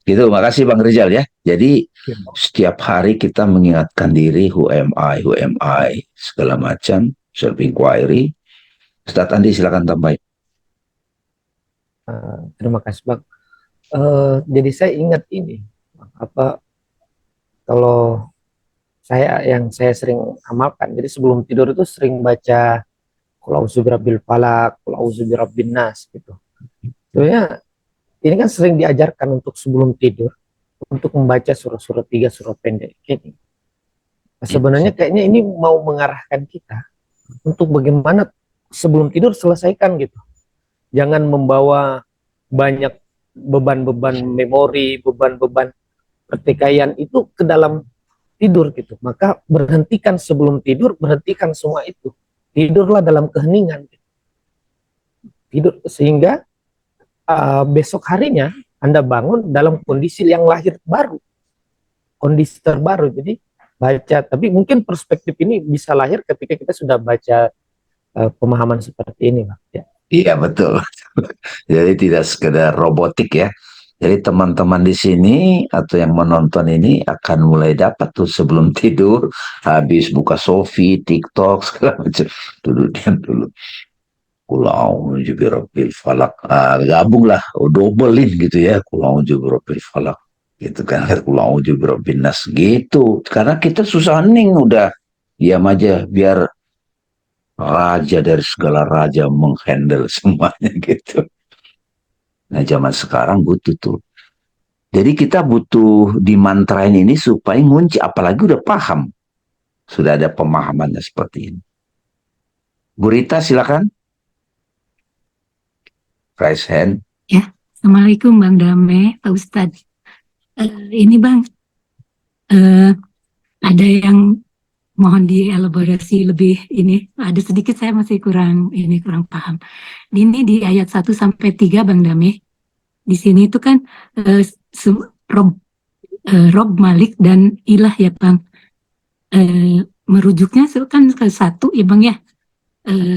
Gitu, makasih Bang Rizal ya. Jadi setiap hari kita mengingatkan diri who am I, segala macam, self inquiry. Ustaz Andi silakan tambahin. Terima kasih Bang. Jadi saya ingat ini, apa kalau yang saya sering amalkan. Jadi sebelum tidur itu sering baca Qul a'udzu birabbil falaq, Qul a'udzu birabbin nas gitu. Sebenarnya ini kan sering diajarkan untuk sebelum tidur untuk membaca surah-surah 3 surah pendek ini. Nah, sebenarnya kayaknya ini mau mengarahkan kita untuk bagaimana sebelum tidur selesaikan gitu. Jangan membawa banyak beban-beban memori, beban-beban pertikaian itu ke dalam tidur gitu. Maka berhentikan sebelum tidur, berhentikan semua itu. Tidurlah dalam keheningan. Tidur sehingga besok harinya Anda bangun dalam kondisi yang lahir baru. Kondisi terbaru. Jadi baca, tapi mungkin perspektif ini bisa lahir ketika kita sudah baca pemahaman seperti ini, Pak. Ya. Iya betul. Jadi tidak sekedar robotik ya. Jadi teman-teman di sini atau yang menonton ini akan mulai dapat tuh sebelum tidur, habis buka Sofi, TikTok, segala macam. Dulu diam dulu. Kulau juga Rabbil Falak. Gabung lah, dobelin gitu ya. Kulau juga Rabbil Falak. Gitu kan, kulau juga Rabbin Nas. Gitu. Karena kita susah ning udah diam aja biar raja dari segala raja menghandle semuanya gitu. Nah zaman sekarang butuh tuh. Jadi kita butuh dimantrain ini supaya ngunci, apalagi udah paham. Sudah ada pemahamannya seperti ini. Bu Rita silakan. Raise hand. Ya, Assalamualaikum Bang Dame, Pak Ustadz. Ini Bang, ada yang mohon dielaborasi lebih ini. Ada sedikit saya masih kurang paham. Ini di ayat 1 sampai 3 Bang Dame. Di sini itu kan Rob Malik dan Ilah ya Bang. Merujuknya kan ke satu ya Bang ya.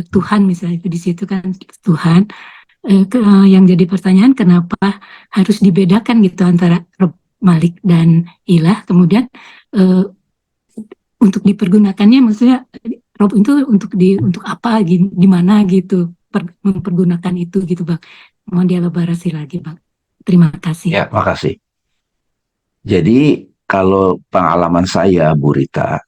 Tuhan misalnya di situ kan Tuhan. Yang jadi pertanyaan kenapa harus dibedakan gitu antara Rob Malik dan Ilah. Kemudian untuk dipergunakannya, maksudnya Rob itu untuk apa, gimana gitu mempergunakan itu gitu Bang. Mohon dielaborasi lagi Bang. Terima kasih. Ya, makasih. Jadi kalau pengalaman saya, Bu Rita,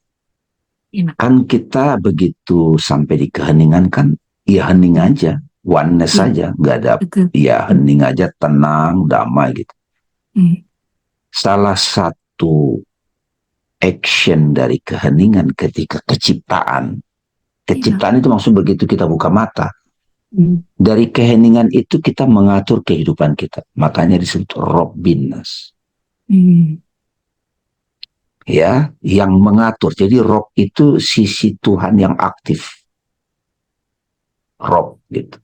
Ya, kan kita begitu sampai di keheningan kan, ya hening aja, oneness Ya. saja, nggak ada, betul. ya hening aja, tenang, damai gitu. Salah satu action dari keheningan ketika keciptaan itu maksud begitu kita buka mata, dari keheningan itu kita mengatur kehidupan kita, makanya disebut Robbinas. Ya, yang mengatur. Jadi Rob itu sisi Tuhan yang aktif. Rob gitu.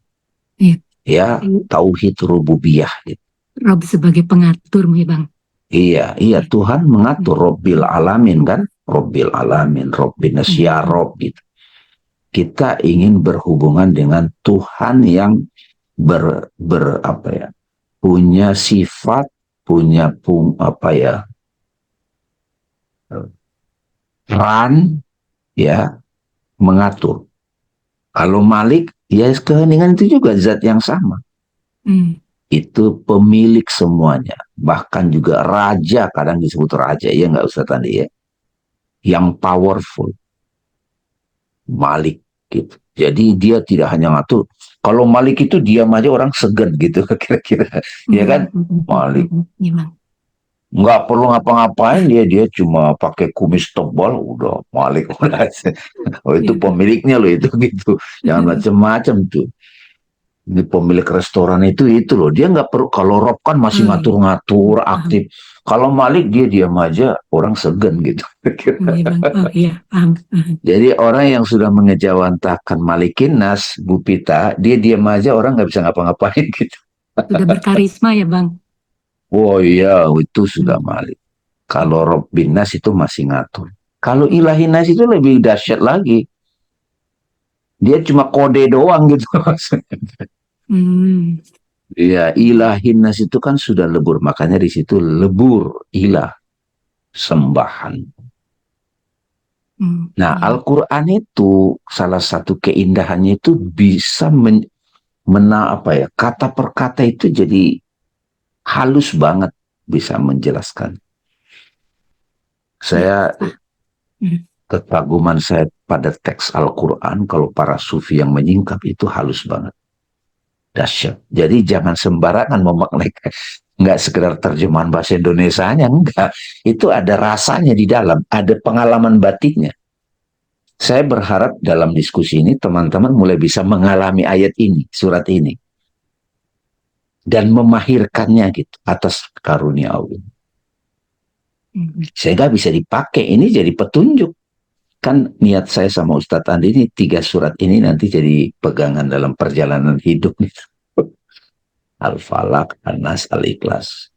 Ya, tauhid rububiyah gitu. Rob sebagai pengatur ya Bang. Iya, Tuhan mengatur. Robbil alamin kan, Robbil alamin, Robbinas ya Rob gitu. Kita ingin berhubungan dengan Tuhan yang punya sifat, punya peran, ya, mengatur. Kalau Malik, ya keheningan itu juga zat yang sama. Itu pemilik semuanya. Bahkan juga raja, kadang disebut raja, ya nggak usah tadi ya. Yang powerful. Malik gitu. Jadi dia tidak hanya ngatur. Kalau Malik itu diam aja orang segan gitu kira-kira. Ya kan? Malik. Nggak perlu ngapa-ngapain, dia cuma pakai kumis tebal udah Malik udah. Oh itu pemiliknya loh itu gitu. Jangan macam-macam tuh. Ini pemilik restoran itu loh, dia nggak perlu. Kalau Rob kan masih ngatur-ngatur, aktif. Kalau Malik dia diam aja, orang segan gitu. Jadi orang yang sudah mengejawantahkan Malikin Nas, Bu Pita, dia diam aja, orang nggak bisa ngapa-ngapain gitu. Sudah berkarisma ya Bang. Oh iya, itu sudah Malik. Kalau Rob bin Nas itu masih ngatur. Kalau Ilahi Nas itu lebih dahsyat lagi. Dia cuma kode doang gitu. Iya, Ilahi Nas itu kan sudah lebur, makanya di situ lebur ilah, sembahan. Nah, Al-Quran itu salah satu keindahannya itu bisa kata per kata itu jadi halus banget, bisa menjelaskan. Saya kekaguman saya pada teks Al-Quran, kalau para sufi yang menyingkap itu halus banget. Dahsyat. Jadi jangan sembarangan memaknai, nggak sekedar terjemahan bahasa Indonesianya, enggak. Itu ada rasanya di dalam, ada pengalaman batinnya. Saya berharap dalam diskusi ini teman-teman mulai bisa mengalami ayat ini, surat ini. Dan memahirkannya gitu atas karunia Allah. Sehingga bisa dipakai, ini jadi petunjuk. Kan niat saya sama Ustadz Andi ini 3 surat ini nanti jadi pegangan dalam perjalanan hidup nih. Al-Falaq, An-Nas, Al-Ikhlas.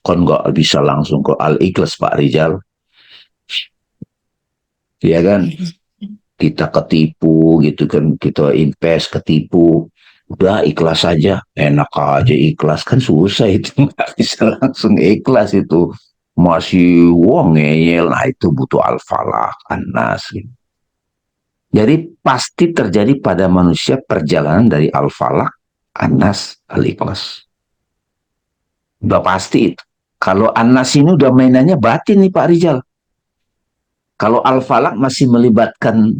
Kon nggak bisa langsung ke Al-Ikhlas Pak Rijal. Iya kan? Kita ketipu gitu kan, kita invest ketipu. Udah ikhlas saja, enak aja ikhlas, kan susah itu, nggak bisa langsung ikhlas itu. Masih ngeyel, nah itu butuh Al-Falaq, An-Nas. Jadi pasti terjadi pada manusia perjalanan dari Al-Falaq, An-Nas, Al-Ikhlas. Udah pasti itu. Kalau An-Nas ini udah mainannya batin nih Pak Rijal. Kalau Al-Falaq masih melibatkan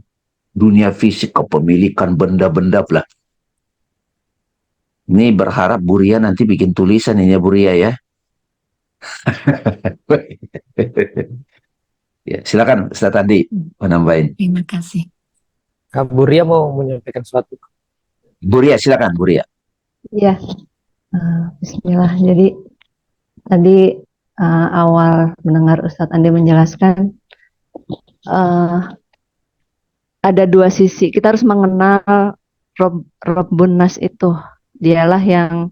dunia fisik, kepemilikan benda-benda lah. Ini berharap Buria nanti bikin tulisan ini ya Buria ya. Ya, silakan Ustaz Andi menambahin. Terima kasih. Kak Buria mau menyampaikan sesuatu. Buria, silakan Buria. Iya, Bismillah. Jadi tadi awal mendengar Ustadz Andi menjelaskan ada 2 sisi. Kita harus mengenal Rabbun Nas itu. Dialah yang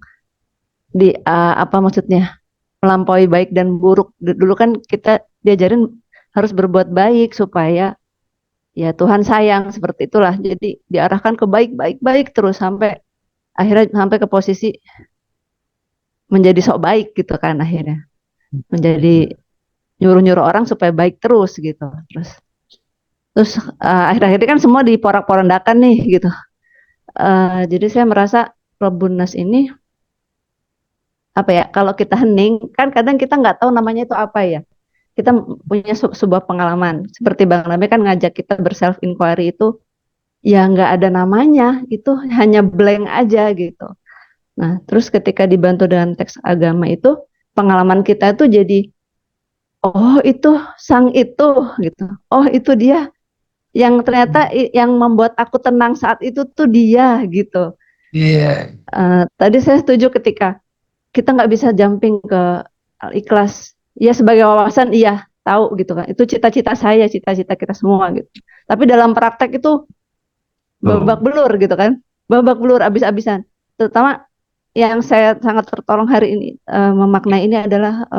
maksudnya melampaui baik dan buruk. Dulu kan kita diajarin harus berbuat baik supaya ya Tuhan sayang, seperti itulah. Jadi diarahkan ke baik terus sampai akhirnya sampai ke posisi menjadi sok baik gitu kan akhirnya. menjadi nyuruh-nyuruh orang supaya baik terus gitu. Terus akhir-akhir ini kan semua diporak-porandakan nih gitu. Jadi saya merasa Rabbun Nas ini apa ya? Kalau kita hening, kan kadang kita nggak tahu namanya itu apa ya. Kita punya sebuah pengalaman. Seperti Bang Name kan ngajak kita berself inquiry itu, ya nggak ada namanya, itu hanya blank aja gitu. Nah, terus ketika dibantu dengan teks agama itu, pengalaman kita itu jadi, oh itu sang itu gitu. Oh itu dia yang ternyata yang membuat aku tenang saat itu tuh dia gitu. Iya. Tadi saya setuju ketika kita nggak bisa jumping ke ikhlas. Ya sebagai wawasan iya tahu gitu kan. Itu cita-cita saya, cita-cita kita semua gitu. Tapi dalam praktek itu babak belur gitu kan. Babak belur abis-abisan. Terutama yang saya sangat tertolong hari ini memaknai ini adalah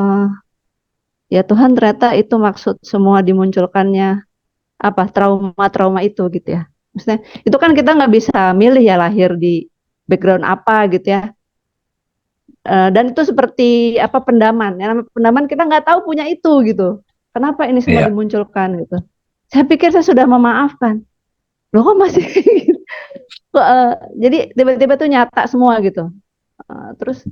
ya Tuhan ternyata itu maksud semua dimunculkannya apa trauma-trauma itu gitu ya. Maksudnya itu kan kita nggak bisa milih ya lahir di background apa gitu ya. Dan itu seperti apa pendaman. Yang namanya pendaman kita nggak tahu punya itu gitu. Kenapa ini semua Iya. dimunculkan gitu? Saya pikir saya sudah memaafkan. Loh kok masih gitu? Jadi tiba-tiba tuh nyata semua gitu. Terus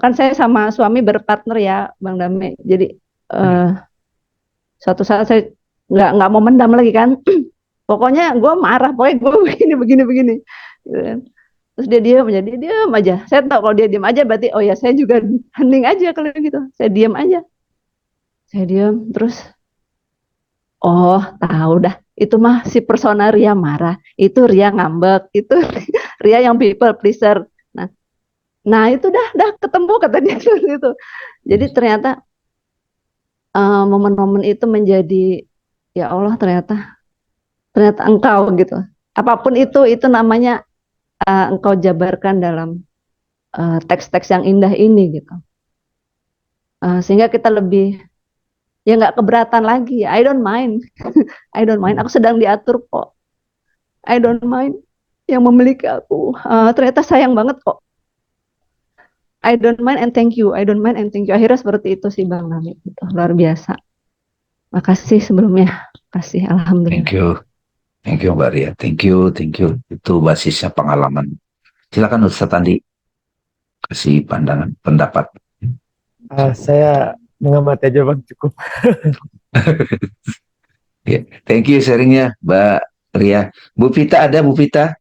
kan saya sama suami berpartner ya, Bang Dame. Jadi suatu saat saya nggak mau mendam lagi kan. Pokoknya gue marah, pokoknya gue begini. Gitu kan. Terus dia diam aja. Saya tahu kalau dia diam aja berarti oh ya saya juga hening aja kalau gitu. Saya diam aja. Saya diam terus oh tahu dah. Itu mah si persona Ria marah. Itu Ria ngambek. Itu Ria yang people pleaser. Nah itu dah ketemu kata dia gitu. Jadi ternyata momen-momen itu menjadi ya Allah ternyata engkau gitu. Apapun itu namanya engkau jabarkan dalam teks-teks yang indah ini gitu. Sehingga kita lebih ya nggak keberatan lagi. I don't mind. I don't mind. Aku sedang diatur kok. I don't mind yang memiliki aku. Ternyata sayang banget kok. I don't mind and thank you. I don't mind and thank you. Akhirnya seperti itu sih Bang Nami. Gitu. Luar biasa. Makasih sebelumnya. Makasih. Alhamdulillah. Thank you Mbak Ria. Thank you. Itu basisnya pengalaman. Silakan Ustaz Andi kasih pandangan, pendapat. Saya mengamati aja Bang, cukup. Yeah. Thank you sharingnya Mbak Ria. Bu Vita ada Bu Vita?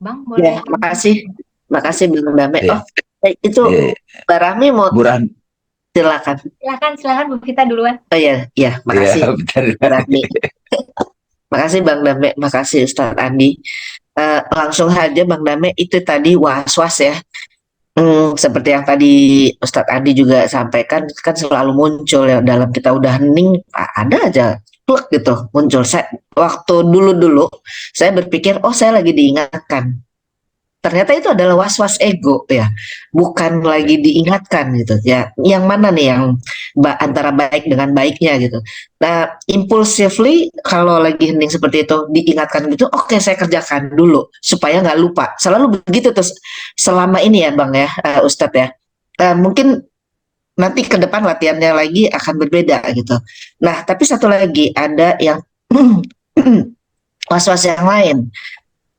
Bang, Ya, makasih Bang Dame. Yeah. Oh, itu Mbak Rahmi mau Bu Rahmi. silakan. Silakan Bu Vita duluan. Oh ya, makasih Mbak Rahmi. Makasih Bang Dame, makasih Ustadz Andi. Langsung saja Bang Dame, itu tadi was-was ya. Seperti yang tadi Ustadz Andi juga sampaikan, kan selalu muncul ya dalam kita udah hening, ada aja plek gitu muncul. Saya waktu dulu saya berpikir oh saya lagi diingatkan. Ternyata itu adalah was-was ego ya, bukan lagi diingatkan gitu ya. Yang mana nih yang antara baik dengan baiknya gitu. Nah, impulsively kalau lagi hening seperti itu diingatkan gitu, oke, saya kerjakan dulu supaya nggak lupa. Selalu begitu terus selama ini ya Bang ya, Ustadz ya. Mungkin nanti ke depan latihannya lagi akan berbeda gitu. Nah, tapi satu lagi ada yang was-was yang lain.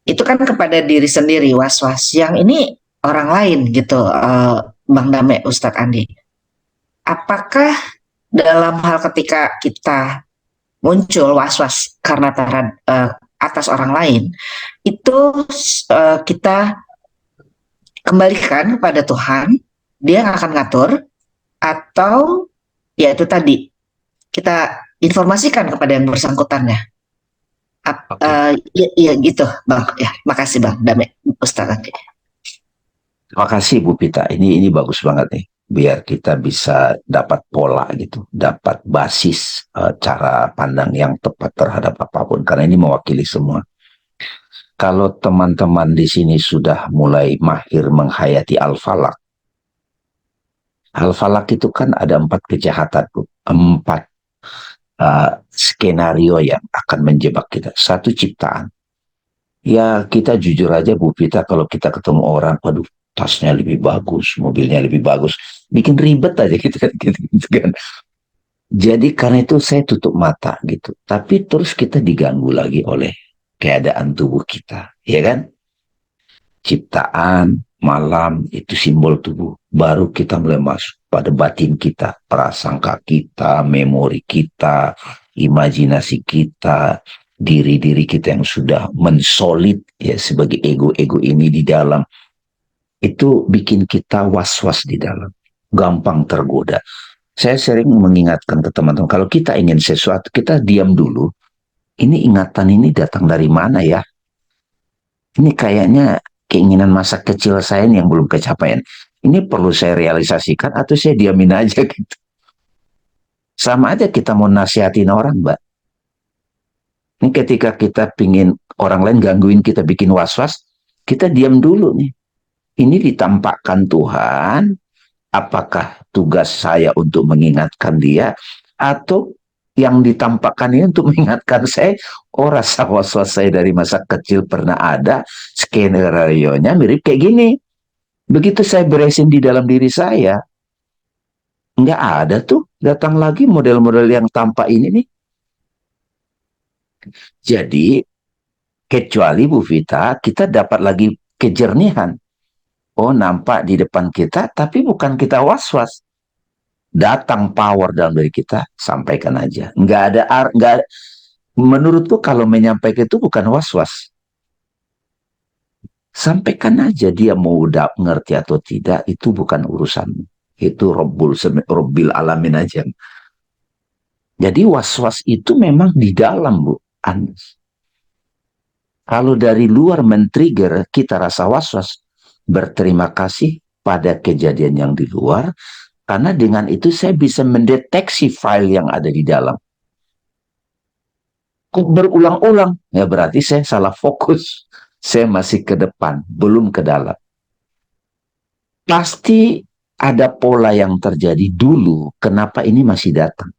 Itu kan kepada diri sendiri was-was. Yang ini orang lain gitu, Bang Dame, Ustadz Andi. Apakah dalam hal ketika kita muncul was-was karena atas orang lain, itu kita kembalikan kepada Tuhan, dia yang akan ngatur, atau ya itu tadi kita informasikan kepada yang bersangkutan ya. Iya gitu Bang ya, makasih Bang Dame, Ustadz. Terima kasih Bu Pita, ini bagus banget nih, biar kita bisa dapat pola gitu, dapat basis cara pandang yang tepat terhadap apapun, karena ini mewakili semua. Kalau teman-teman di sini sudah mulai mahir menghayati Al-Falaq, Al-Falaq itu kan ada 4 kejahatan, 4 skenario yang akan menjebak kita. 1 ciptaan. Ya kita jujur aja Bu Pita, kalau kita ketemu orang, waduh tasnya lebih bagus, mobilnya lebih bagus, bikin ribet aja gitu kan, gitu kan. Jadi karena itu saya tutup mata gitu. Tapi terus kita diganggu lagi oleh keadaan tubuh kita, ya kan? Ciptaan, malam, itu simbol tubuh. Baru kita mulai masuk pada batin kita, prasangka kita, memori kita, imajinasi kita, diri-diri kita yang sudah mensolid ya sebagai ego-ego ini di dalam. Itu bikin kita was-was di dalam. Gampang tergoda. Saya sering mengingatkan ke teman-teman, kalau kita ingin sesuatu, kita diam dulu. Ini ingatan ini datang dari mana ya? Ini kayaknya keinginan masa kecil saya yang belum kecapaian. Ini perlu saya realisasikan atau saya diamin aja gitu. Sama aja kita mau nasihatin orang, Mbak. Ini ketika kita pingin orang lain gangguin kita, bikin was-was, kita diam dulu nih. Ini ditampakkan Tuhan, apakah tugas saya untuk mengingatkan dia, atau yang ditampakkan ini untuk mengingatkan saya, oh rasa was-was saya dari masa kecil pernah ada, skenario-nya mirip kayak gini. Begitu saya beresin di dalam diri saya, nggak ada tuh, datang lagi model-model yang tampak ini nih. Jadi, kecuali Bu Vita, kita dapat lagi kejernihan. Oh, nampak di depan kita, tapi bukan kita was-was. Datang power dalam diri kita, sampaikan aja. Nggak, menurutku kalau menyampaikan itu bukan was-was. Sampaikan aja, dia mau ngerti atau tidak, itu bukan urusanmu. Itu Robbil Alamin aja. Jadi was-was itu memang di dalam, Bu Anis. Kalau dari luar men-trigger, kita rasa was-was. Berterima kasih pada kejadian yang di luar, karena dengan itu saya bisa mendeteksi file yang ada di dalam. Kok berulang-ulang? Ya berarti saya salah fokus. Saya masih ke depan, belum ke dalam. Pasti ada pola yang terjadi dulu, kenapa ini masih datang.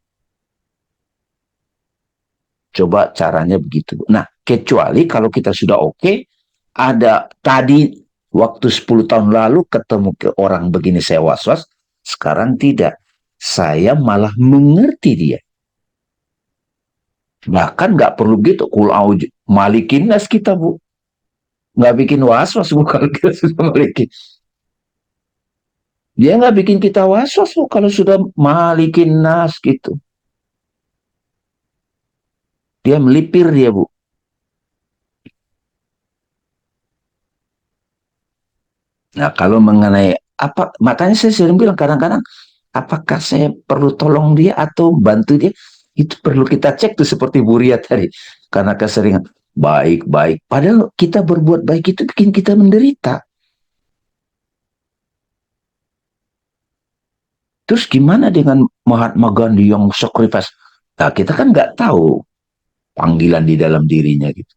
Coba caranya begitu. Nah, kecuali kalau kita sudah oke, ada tadi waktu 10 tahun lalu ketemu ke orang begini saya was-was, sekarang tidak. Saya malah mengerti dia. Bahkan nggak perlu gitu, malikin nas kita, Bu. Nggak bikin was-was, Bu, kalau kita sudah malikin. Dia nggak bikin kita was-was, Bu, kalau sudah malikin nas gitu. Dia melipir dia, Bu. Nah, kalau mengenai apa, makanya saya sering bilang kadang-kadang, apakah saya perlu tolong dia atau bantu dia? Itu perlu kita cek tuh seperti Bu Ria tadi. Karena keseringan baik-baik. Padahal kita berbuat baik itu bikin kita menderita. Terus gimana dengan Mahatma Gandhi yang sacrifice? Nah, kita kan nggak tahu panggilan di dalam dirinya gitu.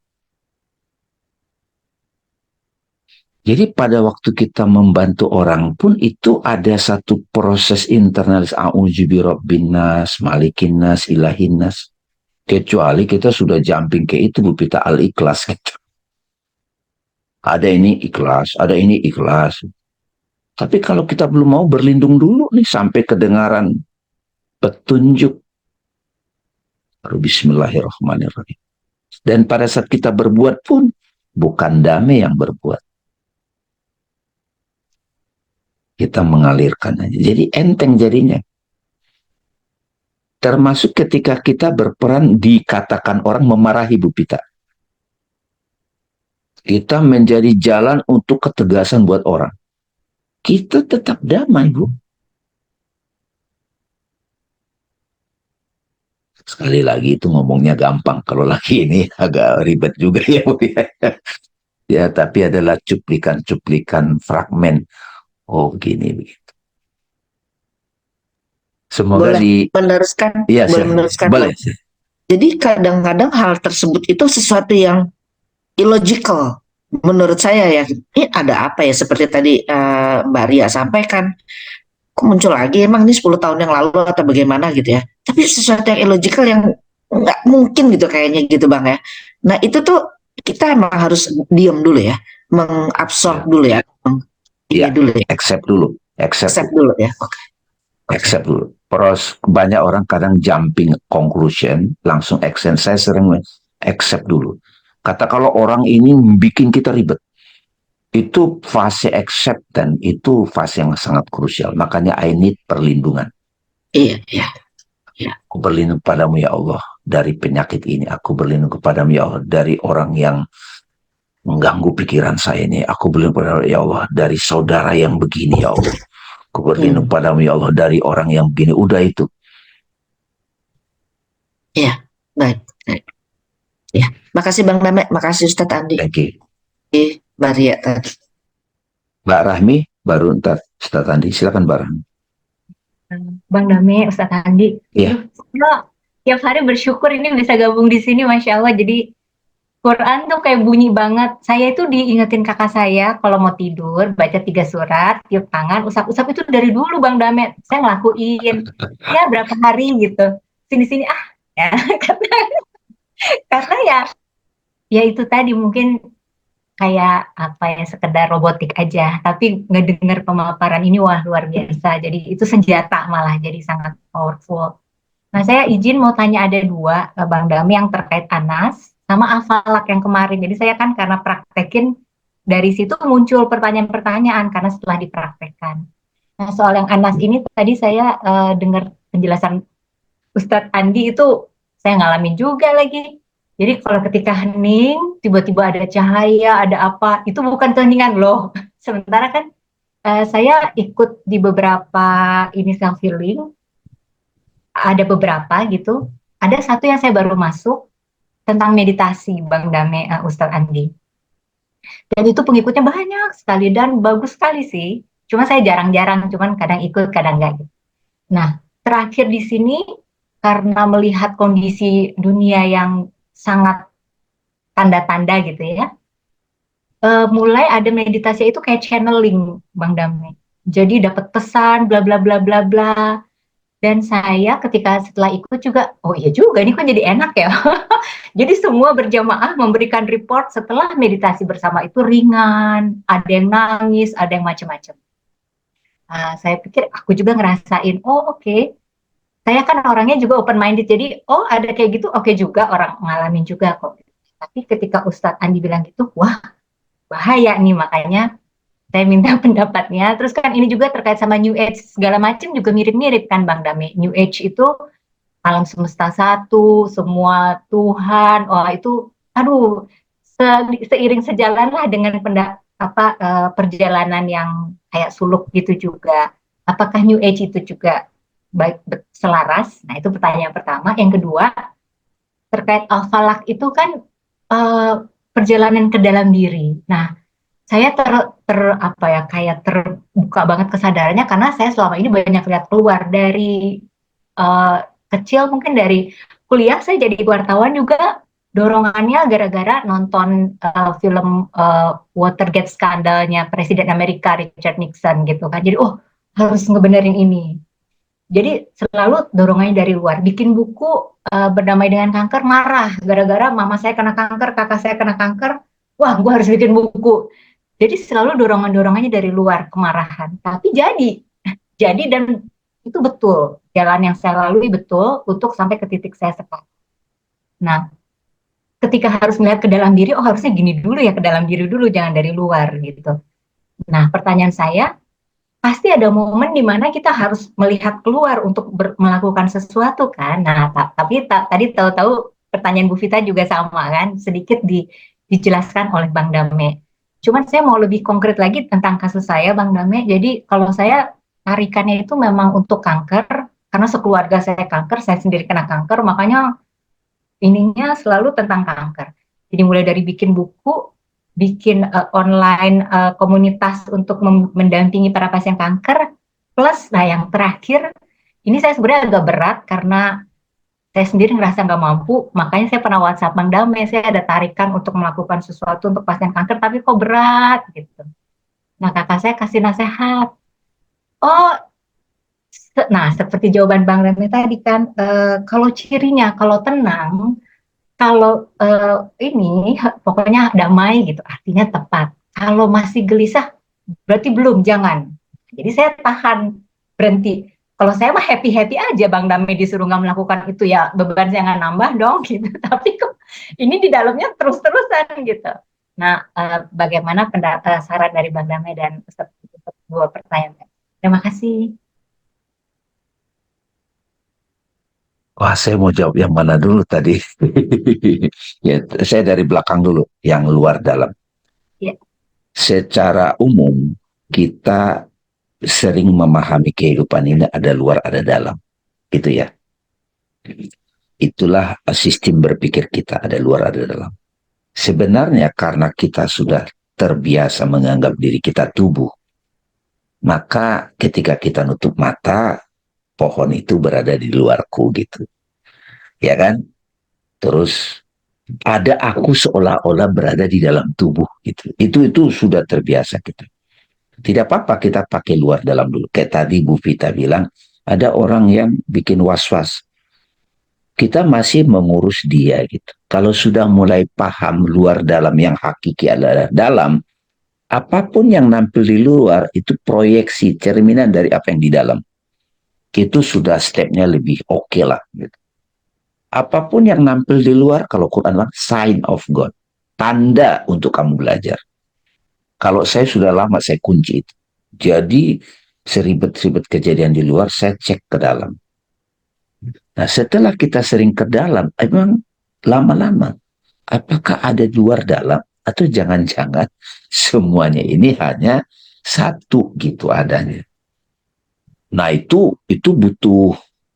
Jadi pada waktu kita membantu orang pun itu ada satu proses internalis, a'udzubirabbinas, malikinnas, ilahinnas. Kecuali kita sudah jumping ke itu, Bu Pita, al-ikhlas gitu. Ada ini ikhlas, ada ini ikhlas. Tapi kalau kita belum mau berlindung dulu nih sampai kedengaran petunjuk. Baru bismillahirrahmanirrahim. Dan pada saat kita berbuat pun bukan damai yang berbuat. Kita mengalirkan aja. Jadi enteng jadinya. Termasuk ketika kita berperan dikatakan orang memarahi, Bu Pita. Kita menjadi jalan untuk ketegasan buat orang. Kita tetap damai, Bu. Sekali lagi itu ngomongnya gampang. Kalau lagi ini agak ribet juga ya, Bu. Ya, tapi adalah cuplikan-cuplikan fragmen. Oh, gini begitu. Semoga Boleh meneruskan? Ya, boleh meneruskan? Boleh. Jadi kadang-kadang hal tersebut itu sesuatu yang illogical menurut saya ya. Ini ada apa ya, seperti tadi Mbak Ria sampaikan, kok muncul lagi, emang ini 10 tahun yang lalu atau bagaimana gitu ya. Tapi sesuatu yang illogical yang nggak mungkin gitu kayaknya gitu Bang ya. Nah itu tuh kita emang harus diam dulu ya, mengabsorb dulu ya, Iya Ya, dulu ya, accept dulu, accept accept dulu ya. Oke. accept dulu. Terus banyak orang kadang jumping conclusion, langsung action. Saya sering accept dulu. Kata kalau orang ini bikin kita ribet, itu fase accept dan itu fase yang sangat krusial. Makanya I need perlindungan. Iya, iya. Aku berlindung padamu ya Allah dari penyakit ini. Aku berlindung kepadamu ya Allah dari orang yang mengganggu pikiran saya ini. Aku berlindung padamu ya Allah dari saudara yang begini ya Allah. Aku berlindung padamu ya Allah dari orang yang begini. Udah itu. Iya, baik, baik. Ya, makasih Bang Dame, makasih Ustadz Andi. Thank you. Mbak Ria tadi. Mbak Rahmi, baru ntar Ustaz Andi. Silakan Mbak Rahmi. Bang Dame, Ustadz Andi. Iya. Tiap hari bersyukur ini bisa gabung di sini, Masya Allah. Jadi Quran tuh kayak bunyi banget. Saya itu diingetin kakak saya kalau mau tidur baca 3 surat, tiup tangan, usap-usap itu dari dulu Bang Dame. Saya ngelakuin ya berapa hari gitu. Sini-sini ya karena ya itu tadi mungkin kayak apa ya sekedar robotik aja, tapi ngedenger pemaparan ini wah luar biasa. Jadi itu senjata malah jadi sangat powerful. Nah saya izin mau tanya ada 2 Bang Dami yang terkait Anas sama Al-Falaq yang kemarin. Jadi saya kan karena praktekin dari situ muncul pertanyaan-pertanyaan karena setelah dipraktekkan. Nah soal yang Anas ini tadi saya dengar penjelasan Ustadz Andi itu saya ngalamin juga lagi. Jadi kalau ketika hening, tiba-tiba ada cahaya, ada apa, itu bukan keheningan loh. Sementara kan saya ikut di beberapa ini self healing, ada beberapa gitu. Ada satu yang saya baru masuk tentang meditasi, Bang Dame, Ustadz Andi. Dan itu pengikutnya banyak sekali dan bagus sekali sih. Cuma saya jarang-jarang, cuman kadang ikut, kadang enggak. Nah, terakhir di sini karena melihat kondisi dunia yang sangat tanda-tanda gitu ya, mulai ada meditasi itu kayak channeling, Bang Dame. Jadi dapat pesan, bla bla bla bla bla. Dan saya ketika setelah ikut juga, oh iya juga, ini kok jadi enak ya. Jadi semua berjamaah memberikan report setelah meditasi bersama itu ringan, ada yang nangis, ada yang macam-macam. Saya pikir aku juga ngerasain, oh oke. Saya kan orangnya juga open minded, jadi oh ada kayak gitu, oke juga orang ngalamin juga kok. Tapi ketika Ustadz Andi bilang gitu, wah bahaya nih, makanya saya minta pendapatnya. Terus kan ini juga terkait sama New Age segala macam juga mirip-mirip kan Bang Dame. New Age itu alam semesta satu, semua Tuhan, wah itu aduh seiring sejalan lah dengan perjalanan yang kayak suluk gitu juga. Apakah New Age itu juga baik selaras? Nah itu pertanyaan pertama. Yang kedua terkait Al-Falaq itu kan perjalanan ke dalam diri. Nah saya kayak terbuka banget kesadarannya karena saya selama ini banyak lihat keluar dari kecil, mungkin dari kuliah saya jadi wartawan juga dorongannya gara-gara nonton film Watergate skandalnya Presiden Amerika Richard Nixon gitu kan. Jadi harus ngebenerin ini. Jadi selalu dorongannya dari luar. Bikin buku Berdamai dengan Kanker, marah gara-gara mama saya kena kanker, kakak saya kena kanker. Wah, gue harus bikin buku. Jadi selalu dorongan-dorongannya dari luar, kemarahan. Tapi jadi dan itu betul. Jalan yang saya lalui betul untuk sampai ke titik saya sekarang. Nah, ketika harus melihat ke dalam diri, harusnya gini dulu ya, ke dalam diri dulu, jangan dari luar gitu. Nah, pertanyaan saya, pasti ada momen di mana kita harus melihat keluar untuk melakukan sesuatu kan. Nah, tapi tadi tahu-tahu pertanyaan Bu Vita juga sama kan, sedikit dijelaskan oleh Bang Dame. Cuman saya mau lebih konkret lagi tentang kasus saya, Bang Dame. Jadi kalau saya tarikannya itu memang untuk kanker, karena sekeluarga saya kanker, saya sendiri kena kanker, makanya ininya selalu tentang kanker. Jadi mulai dari bikin buku, bikin online komunitas untuk mendampingi para pasien kanker, plus nah yang terakhir, ini saya sebenarnya agak berat karena saya sendiri ngerasa nggak mampu, makanya saya pernah WhatsApp Bang Dame, saya ada tarikan untuk melakukan sesuatu untuk pasien kanker, tapi kok berat gitu. Nah kakak saya kasih nasihat, nah seperti jawaban Bang Dame tadi kan, kalau cirinya, kalau tenang, kalau ini pokoknya damai gitu, artinya tepat. Kalau masih gelisah, berarti belum, jangan. Jadi saya tahan, berhenti. Kalau saya mah happy-happy aja Bang Dame disuruh nggak melakukan itu, ya beban saya nggak nambah dong gitu. Tapi kok ini di dalamnya terus-terusan gitu. Nah, bagaimana saran dari Bang Dame dan Ustaz untuk dua pertanyaan? Terima kasih. Wah, saya mau jawab yang mana dulu tadi? Ya, saya dari belakang dulu, yang luar dalam. Ya. Secara umum, kita sering memahami kehidupan ini ada luar, ada dalam. Gitu ya. Itulah sistem berpikir kita, ada luar, ada dalam. Sebenarnya karena kita sudah terbiasa menganggap diri kita tubuh, maka ketika kita nutup mata, pohon itu berada di luarku gitu. Ya kan? Terus ada aku seolah-olah berada di dalam tubuh gitu. Itu sudah terbiasa kita. Tidak apa-apa kita pakai luar dalam dulu. Kayak tadi Bu Vita bilang, ada orang yang bikin was-was. Kita masih mengurus dia gitu. Kalau sudah mulai paham luar dalam yang hakiki adalah dalam, apapun yang nampil di luar itu proyeksi cerminan dari apa yang di dalam. Itu sudah stepnya lebih oke lah gitu. Apapun yang nampil di luar, kalau Quran bilang sign of God, tanda untuk kamu belajar. Kalau saya sudah lama saya kunci itu. Jadi seribet-ribet kejadian di luar saya cek ke dalam. Nah, setelah kita sering ke dalam, emang lama-lama apakah ada luar dalam atau jangan-jangan semuanya ini hanya satu gitu adanya. Nah, itu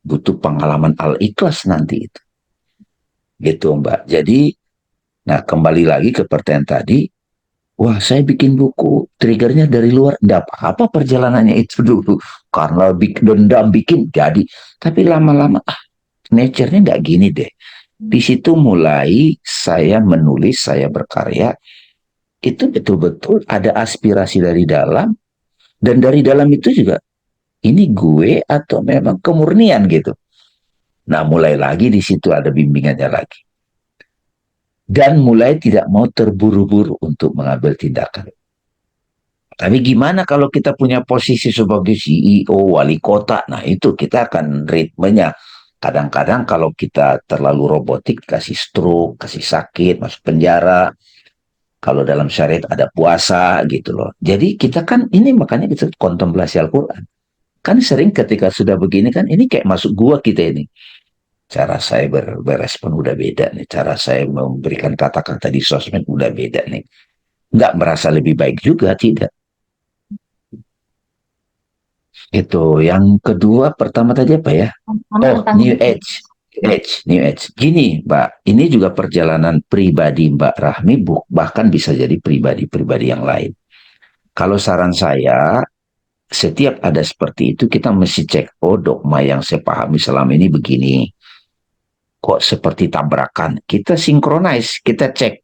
butuh pengalaman al-ikhlas nanti itu. Gitu, Mbak. Jadi, nah kembali lagi ke pertanyaan tadi, wah, saya bikin buku, triggernya dari luar. Tidak apa-apa perjalanannya itu dulu. Karena dendam bikin, jadi. Tapi lama-lama, nature-nya nggak gini deh. Di situ mulai saya menulis, saya berkarya. Itu betul-betul ada aspirasi dari dalam. Dan dari dalam itu juga, ini gue atau memang kemurnian gitu. Nah, mulai lagi di situ ada bimbingannya lagi. Dan mulai tidak mau terburu-buru untuk mengambil tindakan. Tapi gimana kalau kita punya posisi sebagai CEO, wali kota? Nah itu kita akan ritmenya. Kadang-kadang kalau kita terlalu robotik, kasih stroke, kasih sakit, masuk penjara. Kalau dalam syariat ada puasa gitu loh. Jadi kita kan ini makanya kita kontemplasi Al-Quran. Kan sering ketika sudah begini kan ini kayak masuk gua kita ini. Cara saya berespon udah beda nih. Cara saya memberikan kata-kata di sosmed udah beda nih. Nggak merasa lebih baik juga, tidak. Itu yang kedua, pertama tadi apa ya? New Age. New Age. Gini, Mbak, ini juga perjalanan pribadi Mbak Rahmi, bahkan bisa jadi pribadi-pribadi yang lain. Kalau saran saya, setiap ada seperti itu, kita mesti cek, oh dogma yang saya pahami selama ini begini. Kok seperti tabrakan? Kita sinkronize, kita cek.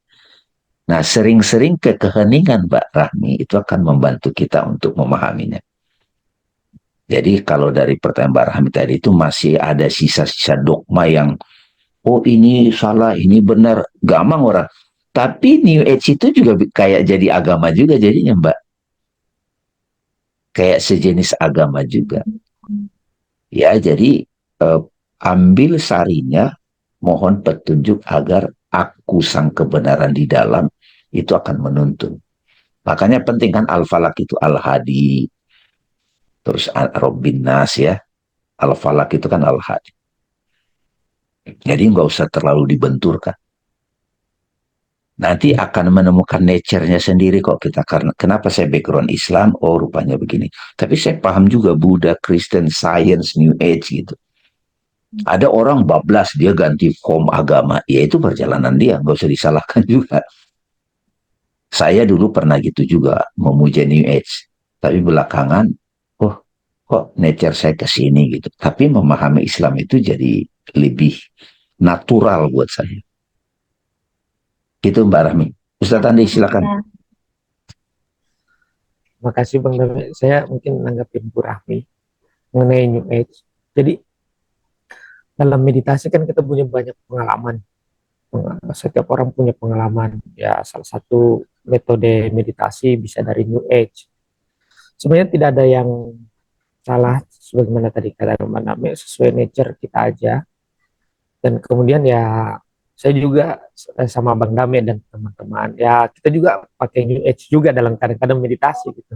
Nah, sering-sering keheningan Mbak Rahmi, itu akan membantu kita untuk memahaminya. Jadi kalau dari pertanyaan Mbak Rahmi tadi itu masih ada sisa-sisa dogma yang oh ini salah, ini benar, gampang orang. Tapi New Age itu juga kayak jadi agama juga jadinya Mbak. Kayak sejenis agama juga. Ya jadi ambil sarinya, mohon petunjuk agar aku sang kebenaran di dalam itu akan menuntun. Makanya penting kan Al-Falak itu Al-Hadi. Terus Rabbin Nas ya. Al-Falak itu kan Al-Hadi. Jadi nggak usah terlalu dibenturkan. Nanti akan menemukan nature-nya sendiri kok kita. Karena kenapa saya background Islam? Oh rupanya begini. Tapi saya paham juga Buddha, Kristen, Science, New Age gitu. Ada orang bablas dia ganti form agama. Ya itu perjalanan dia. Nggak usah disalahkan juga. Saya dulu pernah gitu juga memuja New Age. Tapi belakangan kok nature saya ke sini gitu. Tapi memahami Islam itu jadi lebih natural buat saya. Gitu Mbak Rahmi. Ustaz Andi silakan. Terima kasih Bang Dame. Saya mungkin nanggapin Bu Rahmi mengenai New Age. Jadi dalam meditasi kan kita punya banyak pengalaman. Setiap orang punya pengalaman. Ya salah satu metode meditasi bisa dari New Age. sebenarnya tidak ada yang salah, sebagaimana tadi kata Mbak Name, sesuai nature kita aja. Dan kemudian ya saya juga sama Bang Dame dan teman-teman, ya kita juga pakai New Age juga dalam kadang-kadang meditasi gitu,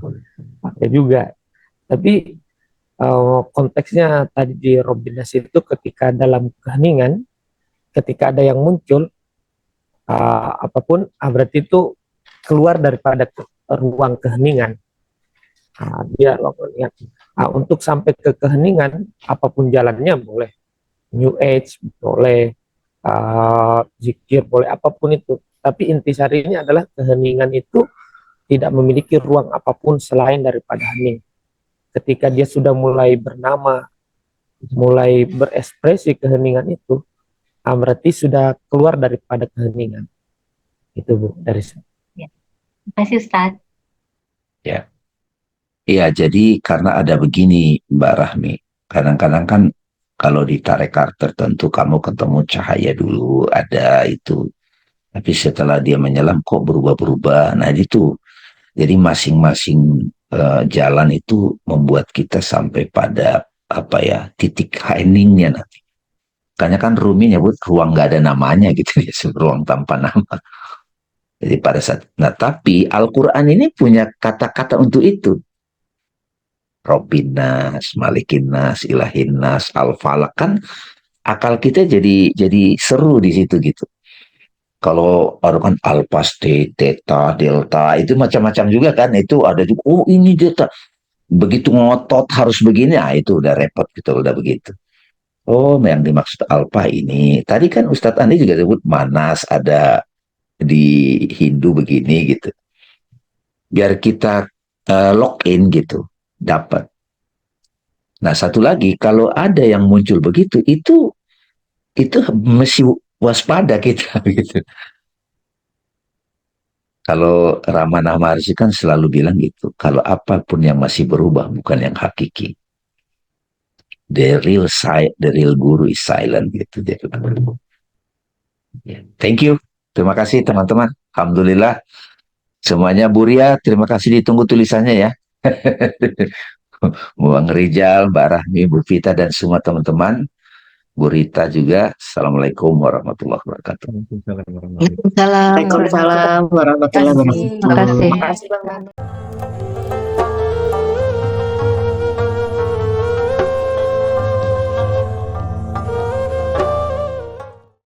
pakai juga. Tapi konteksnya tadi di Robbinas itu ketika dalam keheningan, ketika ada yang muncul apapun, berarti itu keluar daripada ruang keheningan. Dia ruang keheningan. Untuk sampai ke keheningan, apapun jalannya, boleh New Age, boleh zikir, boleh apapun itu. Tapi intisarinya adalah keheningan itu tidak memiliki ruang apapun selain daripada hening. Ketika dia sudah mulai bernama, mulai berekspresi keheningan itu, berarti sudah keluar daripada keheningan. Itu Bu, dari saya. Terima kasih Ustadz. Ya. Iya, jadi karena ada begini Mbak Rahmi, kadang-kadang kan kalau di tarekat tertentu kamu ketemu cahaya dulu, ada itu. Tapi setelah dia menyelam kok berubah-berubah. Nah itu, jadi masing-masing jalan itu membuat kita sampai pada apa ya, titik heningnya nanti. Makanya kan Rumi nyebut ruang gak ada namanya gitu ya, ruang tanpa nama. Jadi pada saat, nah tapi Al-Quran ini punya kata-kata untuk itu. Robbinas, Malikinas, Ilahinas, Al-Falak, kan akal kita jadi seru di situ gitu. Kalau ada kan Alpaste, Theta, Delta, itu macam-macam juga kan. Itu ada juga, oh ini Delta. Begitu ngotot harus begini, itu udah repot gitu, udah begitu. Oh, yang dimaksud Alpa ini. Tadi kan Ustadz Andi juga sebut Manas, ada di Hindu begini gitu. Biar kita lock in gitu, dapat. Nah, satu lagi, kalau ada yang muncul begitu, itu mesti waspada kita gitu. Kalau Ramana Maharshi kan selalu bilang gitu, kalau apapun yang masih berubah bukan yang hakiki. The real guru is silent gitu. Thank you. Terima kasih teman-teman. Alhamdulillah. Semuanya Buria, terima kasih, ditunggu tulisannya ya. Bang Rijal, Mbak Rahmi, Bu Vita, dan semua teman-teman. Bu Rita juga. Assalamualaikum warahmatullahi wabarakatuh. Waalaikumsalam warahmatullahi wabarakatuh. Waalaikumsalam warahmatullahi wabarakatuh. Terima kasih. Terima kasih Bang.